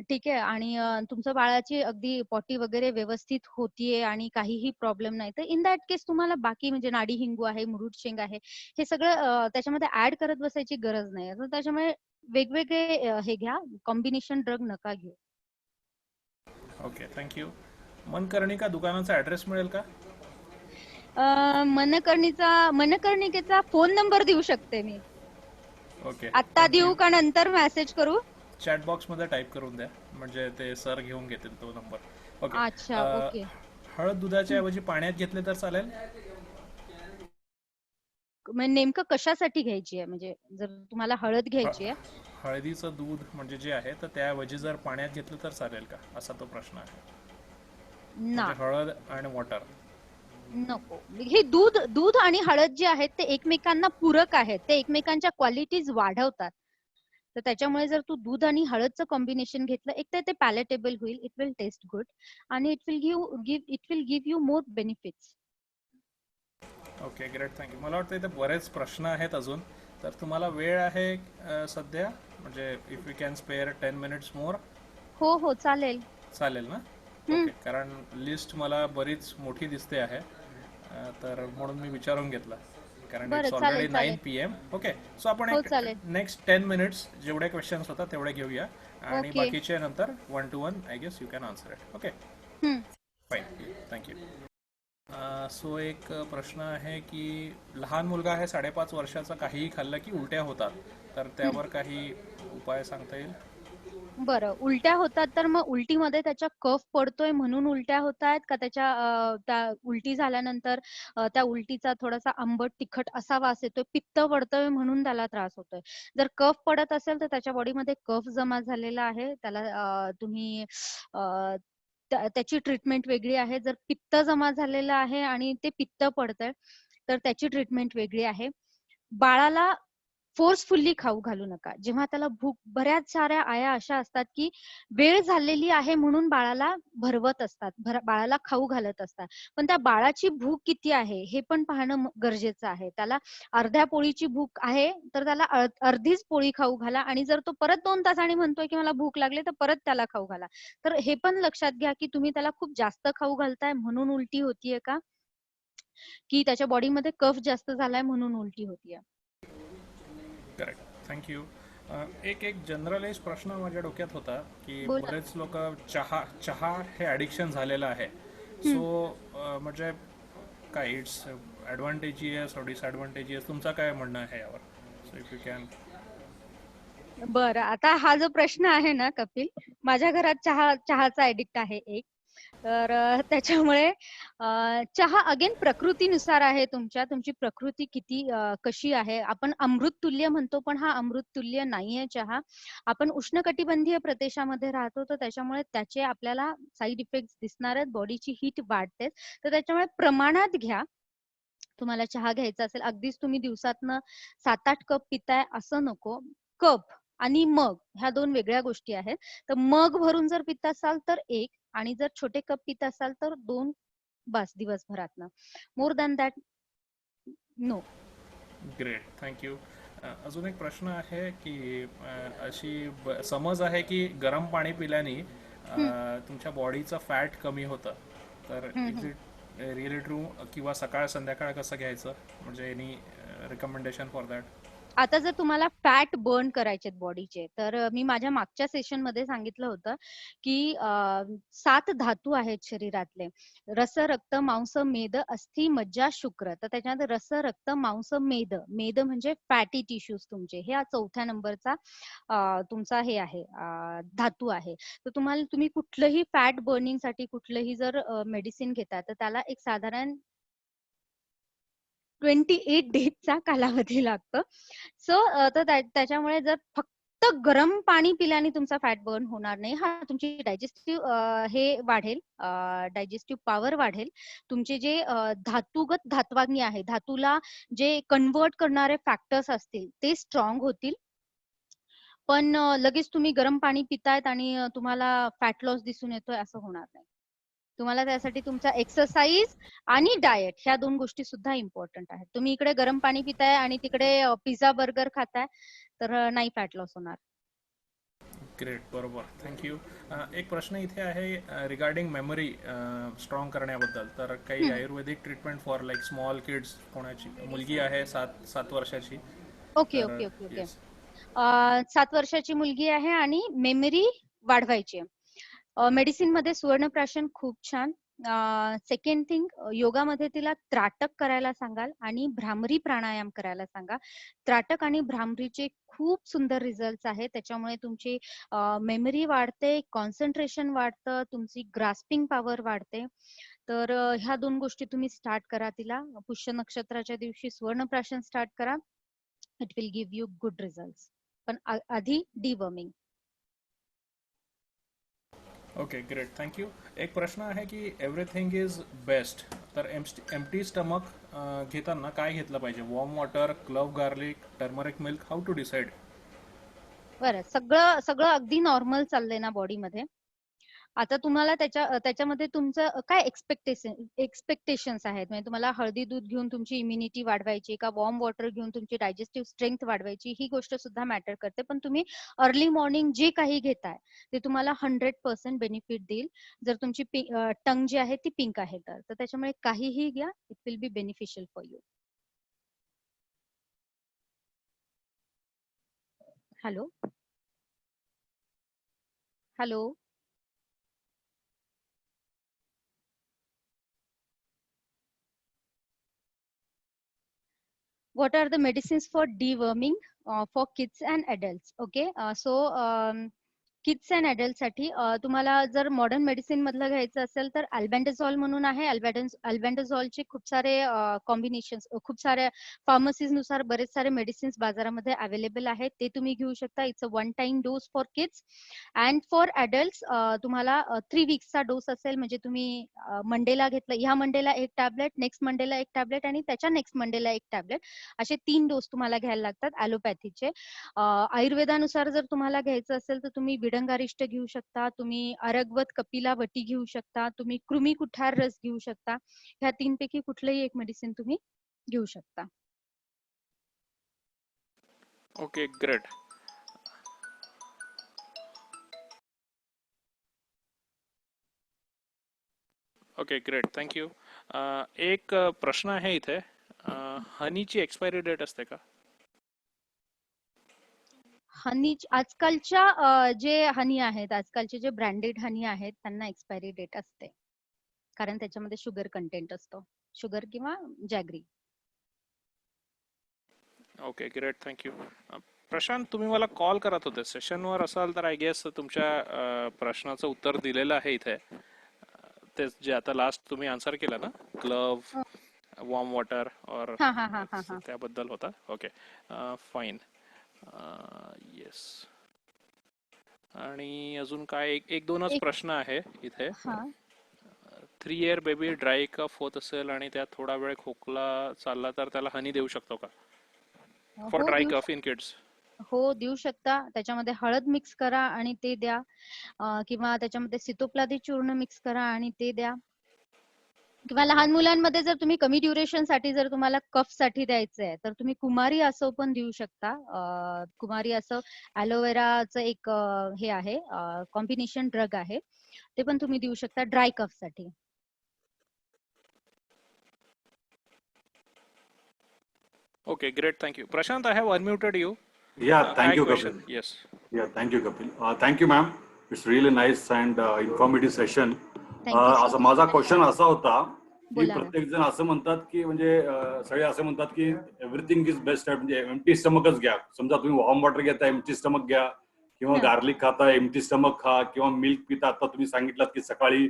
ठीक आहे आणि तुमच्या बाळाची अगदी पॉटी वगैरे व्यवस्थित होतीये आणि काहीही प्रॉब्लेम नाही, तर इन दॅट केस तुम्हाला बाकी म्हणजे नाडी हिंगू आहे, मुरुड शेंग आहे, हे सगळं त्याच्यामध्ये ॲड करत बसायची गरज नाही. तर त्याच्यामुळे वेगवेगळे हे घ्या, कॉम्बिनेशन ड्रग नका घेऊ. Okay, thank you. मनकर्णिका दुकानाचा ॲड्रेस मिळेल का? मनकर्णिकेचा फोन नंबर देऊ शकते मी. ओके, आत्ता थँक्यू. देऊ का नंतर मेसेज करू? चॅट बॉक्समध्ये टाईप करून द्या, म्हणजे ते सर घेऊन घेतील तो नंबर. ओके. अच्छा, ओके. हळद दुधाच्या ऐवजी पाण्यात घेतले तर चालेल? मग नेमकं कशासाठी घ्यायची आहे? म्हणजे जर तुम्हाला हळद घ्यायची आहे, हळदीचं दूध म्हणजे जे आहे तर त्याऐवजी जर पाण्यात घेतलं तर चालेल का, असा तो प्रश्न आहे. म्हणजे नाही. हळद आणि वॉटर. नको. हे दूध दूध आणि हळद जे आहेत ते एकमेकांना पूरक आहेत. ते एकमेकांच्या क्वालिटीज वाढवतात. तर त्याच्यामुळे जर तू दूध आणि हळदचं कॉम्बिनेशन घेतलं, एक तर ते पॅलेटेबल होईल, इट विल टेस्ट गुड आणि it will give you more benefits. Okay, great, thank you. मला वाटतं इथे बरेच प्रश्न आहेत अजून, तर तुम्हाला वेळ आहे सध्या, म्हणजे if you can spare 10 minutes more? हो, हो, चालेल. चालेल ना? हं. ओके, कारण लिस्ट मला बरीच मोठी दिसते आहे, तर म्हणून मी विचारून घेतलं, कारण बरं, इट्स ऑलरेडी चालेल, 9 चालेल. PM. ओके, सो आपण हो, एक चालेल. नेक्स्ट 10 मिनिट्स जेवढे क्वेश्चन्स होतात तेवढे घेऊया, आणि ओके. बाकीचे नंतर 1 to 1 I guess you can answer it. Okay, हं. Fine, thank you. सो एक प्रश्न आहे की लहान मुलगा आहे 5.5 वर्षाचा, काहीही खाल्लं की उलट्या होतात, तर हं. त्यावर काही उपाय सांगता येईल? बरं, उलट्या होतात तर मग उलटीमध्ये त्याच्या कफ पडतोय म्हणून उलट्या होतायत का त्या उलटी झाल्यानंतर त्या उलटीचा थोडासा आंबट तिखट असा वास येतोय, पित्त पडतोय म्हणून त्याला त्रास होतोय? जर कफ पडत असेल तर त्याच्या बॉडीमध्ये कफ जमा झालेला आहे. त्याला तुम्ही त्याची ट्रीटमेंट वेगळी आहे. जर पित्त जमा झालेलं आहे आणि ते पित्त पडतंय, तर त्याची ट्रीटमेंट वेगळी आहे. बाळाला फोर्सफुली खाऊ घालू नका. जेव्हा त्याला भूक बऱ्याच साऱ्या आया अशा असतात, की वेळ झालेली आहे म्हणून बाळाला भरवत असतात. बाळाला खाऊ घालत असतात. पण त्या बाळाची भूक किती आहे हे पण पाहणं गरजेचं आहे. त्याला अर्ध्या पोळीची भूक आहे, तर त्याला अर्धीच पोळी खाऊ घाला आणि जर तो परत 2 तासांनी म्हणतोय, की मला भूक लागली, तर परत त्याला खाऊ घाला. तर हे पण लक्षात घ्या, की तुम्ही त्याला खूप जास्त खाऊ घालताय म्हणून उलटी होतीये का? की त्याच्या बॉडीमध्ये कफ जास्त झालाय म्हणून उलटी होतीये? Correct, thank you. एक एक जनरलाइज प्रश्न माझ्या डोक्यात होता की बोला. बरेच लोक चहा चहा हे ॲडिक्शन झालेलं आहे. हं. सो म्हणजे काय इट्स ॲडव्हान्टेजियस और डिसॲडव्हान्टेजियस, तुमचं काय म्हणणं आहे यावर? So if you can. बरं, आता हा जो प्रश्न आहे ना कपिल, माझ्या घरात चहाचा ॲडिक्ट आहे एक. तर त्याच्यामुळे चहा अगेन प्रकृतीनुसार आहे तुमची प्रकृती किती कशी आहे. आपण अमृततुल्य म्हणतो, पण हा अमृततुल्य नाहीये चहा. आपण उष्णकटिबंधीय प्रदेशामध्ये राहतो, तर त्याच्यामुळे त्याचे आपल्याला साइड इफेक्ट्स दिसणार आहेत. बॉडीची हीट वाढते. तर त्याच्यामुळे प्रमाणात घ्या. तुम्हाला चहा घ्यायचा असेल, अगदीच तुम्ही दिवसातनं 7-8 कप पिताय असं नको. कप आणि मग ह्या 2 वेगळ्या गोष्टी आहेत. तर मग भरून जर पित असाल तर 1 आणि जर छोटे कप पित असाल तर 2 बास दिवसभरातनं. More than that no. Great, thank you. अजून एक प्रश्न आहे की अशी समज आहे की गरम पाणी पिल्याने हं, तुमच्या बॉडीचं फॅट कमी होतं, तर हं, इज हं. It really true? किंवा सकाळ संध्याकाळ कसं घ्यायचं, म्हणजे एनी रिकमेंडेशन फॉर दॅट? आता जर तुम्हाला फॅट बर्न करायचे बॉडीचे, तर मी माझ्या मागच्या सेशनमध्ये सांगितलं होतं, की 7 धातू आहेत शरीरातले. रस, रक्त, मांस, मेद, अस्थि, मज्जा, शुक्र. तर त्याच्यामध्ये रस, रक्त, मांस, मेद. मेद म्हणजे फॅटी टिश्यूज तुमचे. हे 4थ्या नंबरचा तुमचा हे आहे धातू आहे. तर तुम्ही कुठलंही फॅट बर्निंगसाठी कुठलंही जर मेडिसिन घेता, तर त्याला एक साधारण 28 डेजचा कालावधी लागतो. सो तर त्याच्यामुळे जर फक्त गरम पाणी पिल्याने तुमचा फॅट बर्न होणार नाही. हां, तुमची डायजेस्टिव्ह हे वाढेल, डायजेस्टिव्ह पॉवर वाढेल. तुमचे जे धातुगत धात्वाग्नी आहे, धातूला जे कन्व्हर्ट करणारे फॅक्टर्स असतील, ते स्ट्राँग होतील. पण लगेच तुम्ही गरम पाणी पितायत आणि तुम्हाला फॅट लॉस दिसून येतोय असं होणार नाही. तुम्हाला त्यासाठी तुमचा एक्सरसाइज आणि डाएट ह्या 2 गोष्टी सुद्धा इम्पॉर्टंट आहेत. तुम्ही इकडे गरम पाणी पिताय आणि तिकडे पिझ्झा बर्गर खाताय तर नाही फॅट लॉस होणार. ग्रेट, बरोबर, थँक्यू. एक प्रश्न इथे आहे रिगार्डिंग मेमरी स्ट्रॉंग करण्याबद्दल. तर काही ayurvedic treatment for like small kids, कोणाची मुलगी आहे 7 वर्षाची, ओके तर ओके ओके ओके. येस. 7 वर्षाची मुलगी आहे आणि मेमरी वाढवायची आहे. मेडिसिन मध्ये सुवर्णप्राशन खूप छान. सेकंड थिंग, योगामध्ये तिला त्राटक करायला सांगाल आणि भ्रामरी प्राणायाम करायला सांगा. त्राटक आणि भ्रामरीचे खूप सुंदर रिझल्ट आहेत. त्याच्यामुळे तुमची मेमरी वाढते, कॉन्सन्ट्रेशन वाढतं, तुमची ग्रास्पिंग पॉवर वाढते. तर ह्या 2 गोष्टी तुम्ही स्टार्ट करा तिला. पुष्य नक्षत्राच्या दिवशी सुवर्णप्राशन स्टार्ट करा. It will give you good result. पण आधी डिवर्मिंग. Okay, great, thank you. एक प्रश्न आहे की एव्हरीथिंग इज बेस्ट, तर एम्प्टी स्टमक घेताना काय घेतलं पाहिजे? Warm water, clove garlic, turmeric milk, how to decide? बरं, सगळं सगळं अगदी नॉर्मल चाललंय ना बॉडीमध्ये. आता तुम्हाला त्याच्यामध्ये तुमचं काय एक्सपेक्टेशन्स आहेत? म्हणजे तुम्हाला हळदी दूध घेऊन तुमची इम्युनिटी वाढवायची का वॉर्म वॉटर घेऊन तुमची डायजेस्टिव्ह स्ट्रेंथ वाढवायची, ही गोष्ट सुद्धा मॅटर करते. पण तुम्ही अर्ली मॉर्निंग जे काही घेताय ते तुम्हाला 100% बेनिफिट देईल. जर तुमची टंग जी आहे ती पिंक आहे तर त्याच्यामुळे काहीही घ्या, it will be beneficial for you. Hello hello. What are the medicines for deworming for kids and adults? Okay, kids and adult साठी तुम्हाला जर मॉडर्न मेडिसिन मधलं घ्यायचं असेल तर अल्बेंडाझॉल म्हणून आहे. अल्बेंडाझॉलचे खूप सारे कॉम्बिनेशन्स, खूप साऱ्या फार्मसीज नुसार बरेच सारे मेडिसिन्स बाजारामध्ये अवेलेबल आहेत. ते तुम्ही घेऊ शकता. It's a one time dose for kids. And for adult तुम्हाला 3 वीक्सचा डोस असेल. म्हणजे तुम्ही मंडेला घेतलं, ह्या मंडेला एक टॅबलेट, नेक्स्ट मंडेला एक टॅबलेट आणि त्याच्या नेक्स्ट मंडेला एक टॅबलेट, असे 3 डोस तुम्हाला घ्यायला लागतात ॲलोपॅथीचे. आयुर्वेदानुसार जर तुम्हाला घ्यायचं असेल तर तुम्ही विडंगारिष्ट घेऊ शकता, तुम्ही अरगवत कपिला वटी घेऊ शकता, तुम्ही कृमी कुठार रस घेऊ शकता. ह्या 3 पैकी कुठलंही एक मेडिसिन तुम्ही घेऊ शकता. Okay, great. Okay, great, thank you. एक प्रश्न आहे इथे, हनीची एक्सपायरी डेट असते का? हनी आजकालच्या जे हनी आहेत, आजकालचे जे ब्रँडेड हनी आहेत त्यांना एक्सपायरी डेट असते, कारण त्याच्यामध्ये शुगर कंटेंट असतो, शुगर किंवा jaggery. Okay, great, thank you. Prashant, तुम्ही मला कॉल करत होते, सेशनवर असाल तर आय गेस तुमच्या प्रश्नाचं उत्तर दिलेलं आहे इथे. ते जे आता लास्ट तुम्ही आन्सर केलं ना, क्लव, वॉर्म वॉटर और हा हा हा हा हा. त्याबद्दल होता. Okay, fine. येस. आणि अजून काय एक दोनच एक प्रश्न आहे इथे. हा 3 इयर बेबी ड्राय कफ होत असेल आणि त्यात थोडा वेळ खोकला चालला तर त्याला हनी देऊ शकतो का? फॉर हो ड्राय देऊ कफ इन किड्स. हो देऊ शकता. त्याच्यामध्ये हळद मिक्स करा आणि ते द्या, किंवा त्याच्यामध्ये सितोप्लादी चूर्ण मिक्स करा आणि ते द्या. किंवा लहान मुलांमध्ये जर तुम्ही कमी ड्युरेशन साठी जर तुम्हाला कफ साठी द्यायचं आहे तर तुम्ही कुमारी असो पण देऊ शकता. कुमारी असं ॲलोवेराचं एक हे आहे, कॉम्बिनेशन ड्रग आहे, ते पण तुम्ही देऊ शकता ड्राय कफ साठी. Okay, great, thank you. Prashant, I have unmuted you. Yeah, thank Hi, you, question. Kapil. Yes. Yeah, thank you, Kapil. Thank you, ma'am. It's really nice and informative session. Thank you so असं much. माझा question असा होता की बोला ना. प्रत्येक जण असं म्हणतात की म्हणजे सगळे असं म्हणतात की एव्हरीथिंग इज बेस्ट म्हणजे एम्प्टी स्टमकच घ्या. समजा तुम्ही वॉर्म वॉटर घेता एम्प्टी स्टमक घ्या, किंवा हा. गार्लिक खाता एम्प्टी स्टमक खा, किंवा मिल्क पिता आता तुम्ही सांगितलं की सकाळी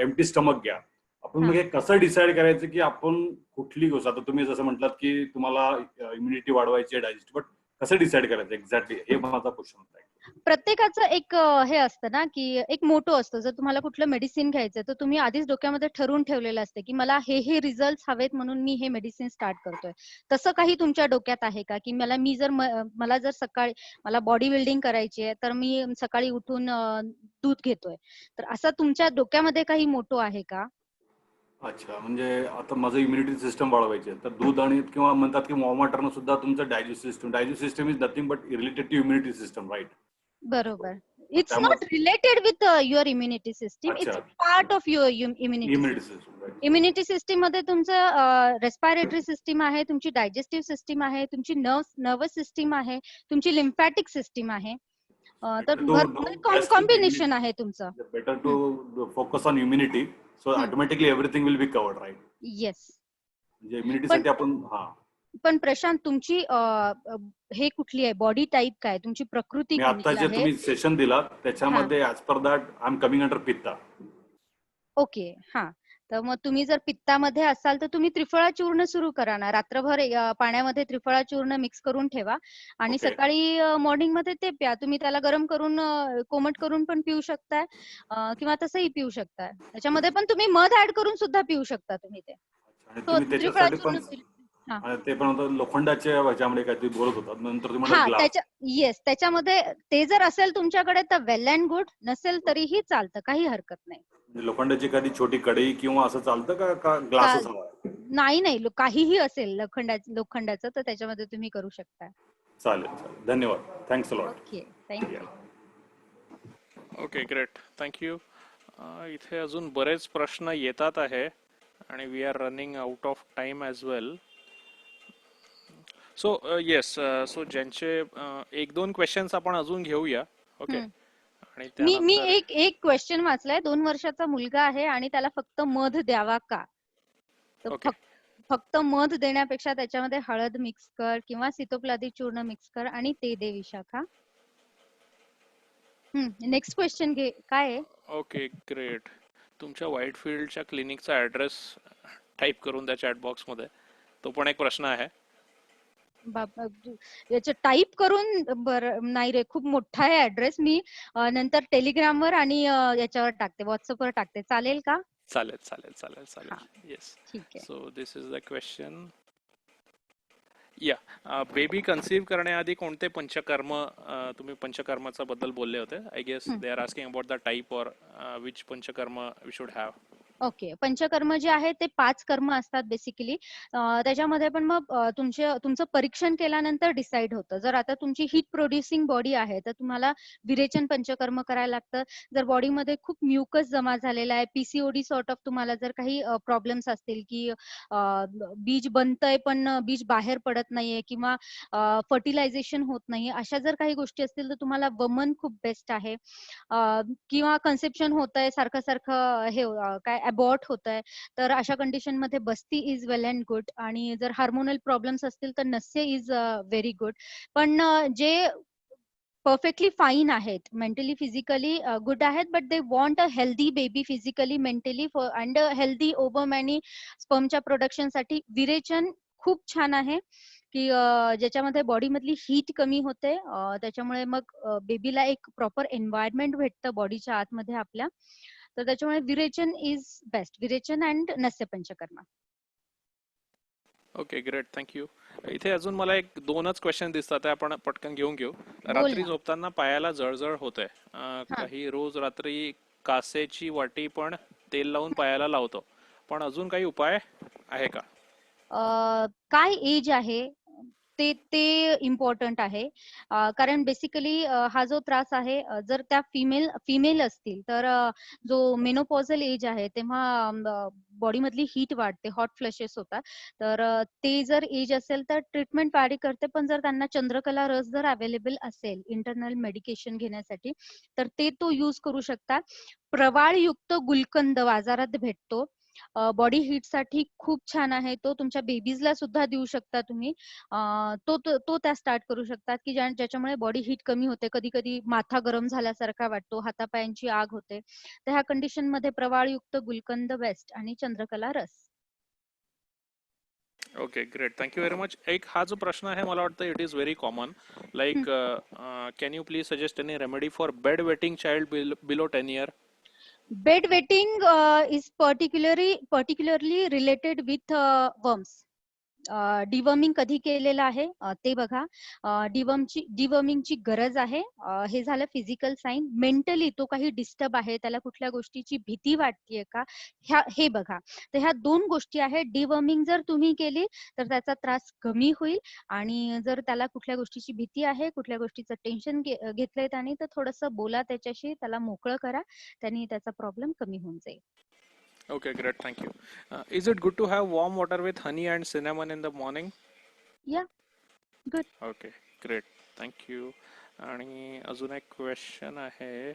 एम्प्टी स्टमक घ्या. आपण मग हे कसं डिसाईड करायचं की आपण कुठली गोष्ट, आता तुम्ही जसं म्हटलात की तुम्हाला इम्युनिटी वाढवायची आहे, डायजेस्ट, बट कसं डिसाईड करायचं एक्झॅक्टली, हे माझा क्वेश्चन होता. प्रत्येकाचं एक हे असतं ना, की एक मोटो असतो. जर तुम्हाला कुठलं मेडिसिन घ्यायचं तर तुम्ही आधीच डोक्यामध्ये ठरवून ठेवलेलं असतं, की मला हे रिझल्ट्स हवेत म्हणून मी हे मेडिसिन स्टार्ट करतोय. तसं काही तुमच्या डोक्यात आहे का? की मला जर सकाळी मला बॉडी बिल्डिंग करायची आहे, तर मी सकाळी उठून दूध घेतोय. तर असा तुमच्या डोक्यामध्ये काही मोटो आहे का? अच्छा, म्हणजे आता माझं इम्युनिटी सिस्टम वाढवायची आहे, तर दूध आणि किंवा म्हणतात की वॉर्म सुद्धा तुमचं digestive system is nothing but related to immunity system, right? बरोबर. इट्स नॉट त्यामुळे related with your immunity system. अच्छा, it's a part of your immunity immunity system. System, right. Immunity system मध्ये तुमचं रेस्पिरेटरी सिस्टीम आहे, तुमची digestive system आहे, तुमची nervous system आहे, तुमची लिम्फॅटिक सिस्टीम आहे. तर better to do best with combination immunity, आहे तुमचं. Better hmm, to focus on immunity, so hmm. Automatically everything will be covered, right? Yes. म्हणजे पण इम्युनिटीसाठी आपण हा पण प्रशांत, तुमची हे कुठली आहे, बॉडी टाईप काय, तुमची प्रकृती मी आता कोणती जे आहे? तुम्ही सेशन दिला हा. त्याच्यामध्ये as per that I am coming under pitta. Okay. हा. तर मग तुम्ही जर पित्तामध्ये असाल तर तुम्ही त्रिफळा चूर्ण सुरू करा ना. रात्रभर पाण्यामध्ये त्रिफळा चूर्ण मिक्स करून ठेवा आणि ओके, सकाळी मॉर्निंग मध्ये ते प्या. तुम्ही त्याला गरम करून कोमट करून पण पिऊ शकताय, किंवा तसंही पिऊ शकताय. त्याच्यामध्ये पण तुम्ही मध ऍड करून सुद्धा पिऊ शकता तुम्ही ते. आणि तो तुम्ही त्रिफळा त्याच्यासाठी पण चूर्ण हा. ते पण आता लोखंडाच्या ह्याच्यामध्ये काहीतरी बोलत होतात, नंतर तुम्ही म्हणाल ग्लास. येस, त्याच्यामध्ये ते जर असेल तुमच्याकडे तर वेल अँड गुड, नसेल तरीही चालतं, काही हरकत नाही. म्हणजे लोखंडाची एखादी छोटी कढई किंवा असं चालतं का का का ग्लासच हवा? नाही नाही, काहीही असेल लोखंडाचं तर त्याच्यामध्ये तुम्ही करू शकता. चालेल चालेल, धन्यवाद, thanks a lot. Okay, thank you. Okay, great, thank you. इथे अजून बरेच प्रश्न येतात आहे आणि we are running out of time as well. So yes, so ज्यांचे एक दोन क्वेश्चन्स आपण अजून घेऊया. ओके. आणि मी त्यानंतर एक क्वेश्चन वाचलाय. 2 वर्षाचा मुलगा आहे आणि त्याला फक्त मध द्यावा का? तर ओके, फक्त मध देण्यापेक्षा त्याच्यामध्ये हळद मिक्स कर किंवा सितोप्लादी चूर्ण मिक्स कर आणि ते दे विशाखा. नेक्स्ट क्वेश्चन घे, काय आहे? Okay, great. तुमच्या व्हाईट फील्डच्या क्लिनिकचा ॲड्रेस टाईप करून द्या चॅट बॉक्समध्ये. तो पण एक प्रश्न आहे. बाबा, याचं टाईप करून बरं नाही रे, खूप मोठा आहे ऍड्रेस. मी नंतर टेलिग्रामवर आणि याच्यावर टाकते, व्हॉट्सअपवर टाकते, चालेल का? चालेल चालेल चालेल हा, चालेल. येस. ठीक आहे. So this is the question. या बेबी कन्सीव्ह करण्याआधी कोणते पंचकर्म, तुम्ही पंचकर्माचा बद्दल बोलले होते. I guess they are asking about the type और which panchakarma we should have. Okay. पंचकर्म जे आहे ते 5 कर्म असतात बेसिकली. त्याच्यामध्ये पण मग तुमचं परीक्षण केल्यानंतर डिसाईड होतं. जर आता तुमची हीट प्रोड्युसिंग बॉडी आहे तर तुम्हाला विरेचन पंचकर्म करायला लागतं. जर बॉडीमध्ये खूप म्युकस जमा झालेला आहे, पीसीओडी सॉर्ट ऑफ तुम्हाला जर काही प्रॉब्लेम्स असतील, की बीज बनतंय पण बीज बाहेर पडत नाहीये किंवा फर्टिलायझेशन होत नाही, अशा जर काही गोष्टी असतील तर तुम्हाला वमन खूप बेस्ट आहे. किंवा कन्सेप्शन होतंय सारखं सारखं, हे काय अबॉर्ट होतंय, तर अशा कंडिशन मध्ये बस्ती इज वेल अँड गुड. आणि जर हार्मोनल प्रॉब्लेम्स असतील तर नस्य इज व्हेरी गुड. पण जे परफेक्टली फाईन आहेत, मेंटली फिजिकली गुड आहेत, but they want a healthy baby physically mentally and healthy ओबम आणि स्पर्मच्या प्रोडक्शन साठी विरेचन खूप छान आहे. की ज्याच्यामध्ये बॉडी मधली हीट कमी होते, त्याच्यामुळे मग बेबीला एक प्रॉपर एन्व्हायरमेंट भेटतं बॉडीच्या आतमध्ये आपल्या. तर त्याच्यामुळे virechan is best, virechan and nasya panchakarma. Okay, great, thank you. इथे अजून मला एक दोनच क्वेश्चन दिसतात, ते आपण पटकन घेऊन घेऊ. बोल रात्री ना. झोपताना पायाला जळजळ होते. हा. काही रोज रात्री कासेची वाटी पण तेल लावून पायाला लावतो, पण अजून काही उपाय आहे का? काय एज आहे ते ते इम्पॉर्टंट आहे. कारण बेसिकली हा जो त्रास आहे, जर त्या फिमेल असतील तर जो मेनोपॉझल एज आहे तेव्हा बॉडी मधली हीट वाढते, हॉट फ्लशेस होतात. तर ते जर एज असेल तर ट्रीटमेंट व्हॅरी करते. पण जर त्यांना चंद्रकला रस जर अवेलेबल असेल इंटरनल मेडिकेशन घेण्यासाठी तर ते तो यूज करू शकतात. प्रवाळयुक्त गुलकंद बाजारात भेटतो, बॉडी हीट साठी खूप छान आहे. तो तुमच्या बेबीजला सुद्धा देऊ शकता तुम्ही. तो त्या स्टार्ट करू शकतात, की ज्याच्यामुळे बॉडी हीट कमी होते. कधी कधी माथा गरम झाल्यासारखा वाटतो, हातापायांची आग होते. तर ह्या कंडिशन मध्ये प्रवाळयुक्त गुलकंद बेस्ट आणि चंद्रकला रस. Okay great, thank you very much. एक हा जो प्रश्न आहे मला वाटतं it is very common, like can you please suggest any remedy for bed wetting child below 10 year? Bed wetting is particularly related with worms. Deworming कधी केलेलं आहे ते बघा. डिवर्मिंगची गरज आहे. हे झालं फिजिकल साईन. मेंटली तो काही डिस्टर्ब आहे, त्याला कुठल्या गोष्टीची भीती वाटतेय का, हे बघा. तर ह्या 2 गोष्टी आहेत. डिवर्मिंग जर तुम्ही केली तर त्याचा त्रास कमी होईल, आणि जर त्याला कुठल्या गोष्टीची भीती आहे, कुठल्या गोष्टीचं टेन्शन घेतलंय त्याने, तर थोडंसं बोला त्याच्याशी, त्याला मोकळं करा, त्याने त्याचा प्रॉब्लेम कमी होऊन जाईल. Okay, great, thank you. Is it good to have warm water with honey and cinnamon in the morning? या good. Okay, great, thank you. आणि अजून एक क्वेश्चन आहे,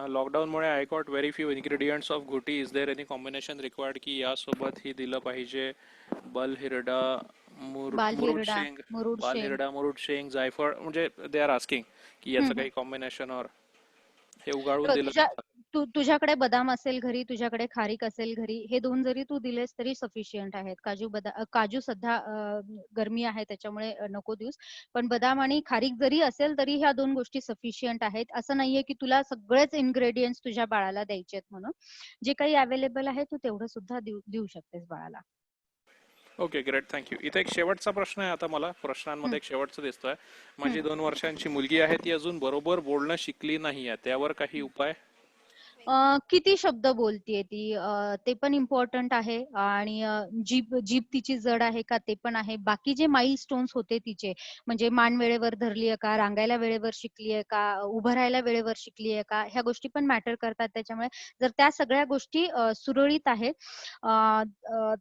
लॉकडाऊनमुळे I got very few ingredients of ghutti. Is there any combination required की यासोबत ही दिलं पाहिजे? बलहिरडा, मुरुड शेंग, मुरुड शेंग. बालहिरडा, मुरुड शेंग, जायफळ, म्हणजे दे आर आस्किंग की याचं काही कॉम्बिनेशन, और हे उगाळून दिलं तर? तुझ्याकडे बदाम असेल घरी, तुझ्याकडे खारीक असेल घरी, हे 2 जरी तू दिलेस तरी सफिशियंट आहेत. काजू सध्या गरमी आहे त्याच्यामुळे नको देऊस, पण बदाम आणि खारीक जरी असेल तरी ह्या 2 गोष्टी सफिशियंट आहेत. असं नाहीये की तुला सगळेच इन्ग्रेडियंट्स तुझ्या बाळाला द्यायचे आहेत म्हणून. जे काही अवेलेबल आहे तू तेवढं सुद्धा देऊ शकतेस बाळाला. Okay great, thank you. इथे एक शेवटचा प्रश्न आहे आता मला प्रश्नांमध्ये एक शेवटचा दिसतोय. माझी 2 वर्षांची मुलगी आहे, ती अजून बरोबर बोलणं शिकली नाहीये, त्यावर काही उपाय? किती शब्द बोलतीये ती, ते पण इम्पॉर्टंट आहे. आणि जीभ तिची जड आहे का ते पण आहे. बाकी जे माइलस्टोन्स होते तिचे, म्हणजे मान वेळेवर धरलीये का, रांगायला वेळेवर शिकलीये का, उभं राहायला वेळेवर शिकलीये का, ह्या गोष्टी पण मॅटर करतात. त्याच्यामुळे जर त्या सगळ्या गोष्टी सुरळीत आहेत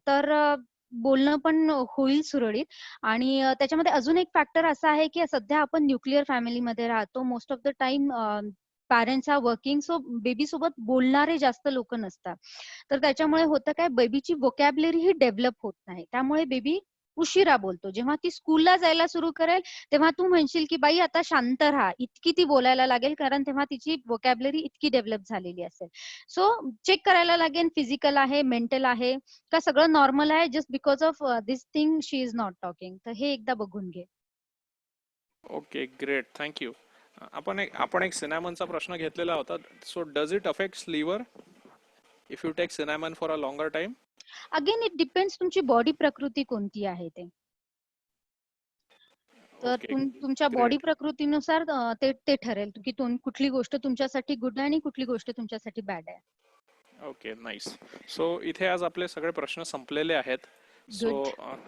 तर बोलणं पण होईल सुरळीत. आणि त्याच्यामध्ये अजून एक फॅक्टर असा आहे की सध्या आपण न्यूक्लिअर फॅमिलीमध्ये राहतो. Most of the time parents are working, so baby सोबत बोलणारे जास्त लोक नसतात. तर त्याच्यामुळे होतं काय, बेबीची व्होकॅब्युलरी ही डेव्हलप होत नाही. त्यामुळे बेबी उशिरा बोलतो. जेव्हा ती स्कूलला जायला सुरू करेल तेव्हा तू म्हणशील की बाई आता शांत राहा, इतकी ती बोलायला लागेल, कारण तेव्हा तिची व्होकॅब्युलरी इतकी डेव्हलप झालेली असेल. सो चेक करायला लागेल फिजिकल आहे, मेंटल आहे का, सगळं नॉर्मल आहे, just because of this thing she is not talking. तर हे एकदा बघून घे. Okay great, thank you. आपण एक सिनॅमनचा प्रश्न घेतलेला होता. So does it affect liver if you take cinnamon for a longer time? Again it depends तुमची बॉडी प्रकृती कोणती आहे ते. तर तुमच्या बॉडी ग्रेट. प्रकृतीनुसार ते ठरेल की कुठली गोष्ट तुमच्यासाठी गुड आहे आणि कुठली गोष्ट तुमच्यासाठी बॅड आहे. Okay, nice. सो इथे आज आपले सगळे प्रश्न संपलेले आहेत. So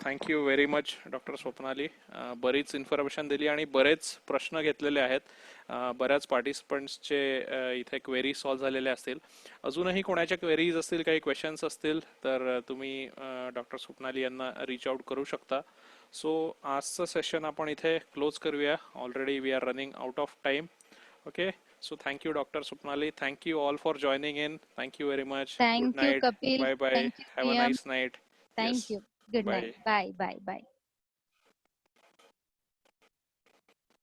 thank you very much doctor Swapnali. बरीच इन्फॉर्मेशन दिली आणि बरेच प्रश्न घेतलेले आहेत. बऱ्याच पार्टिसिपंट्सचे इथे क्वेरी सॉल्व्ह झालेले असतील. अजूनही कोणाच्या क्वेरीज असतील, काही क्वेश्चन्स असतील तर तुम्ही डॉक्टर स्वप्नाली यांना रीच आउट करू शकता. सो आजचं सेशन आपण इथे क्लोज करूया. Already we are running out of time. Okay, so thank you, Dr. Supnali. Thank you all for joining in. Thank you very much. Good thank you night. Kapil. Bye bye. Thank you Have a Priyam. nice night. Yes. Thank you. Good Bye. Night. Bye bye bye.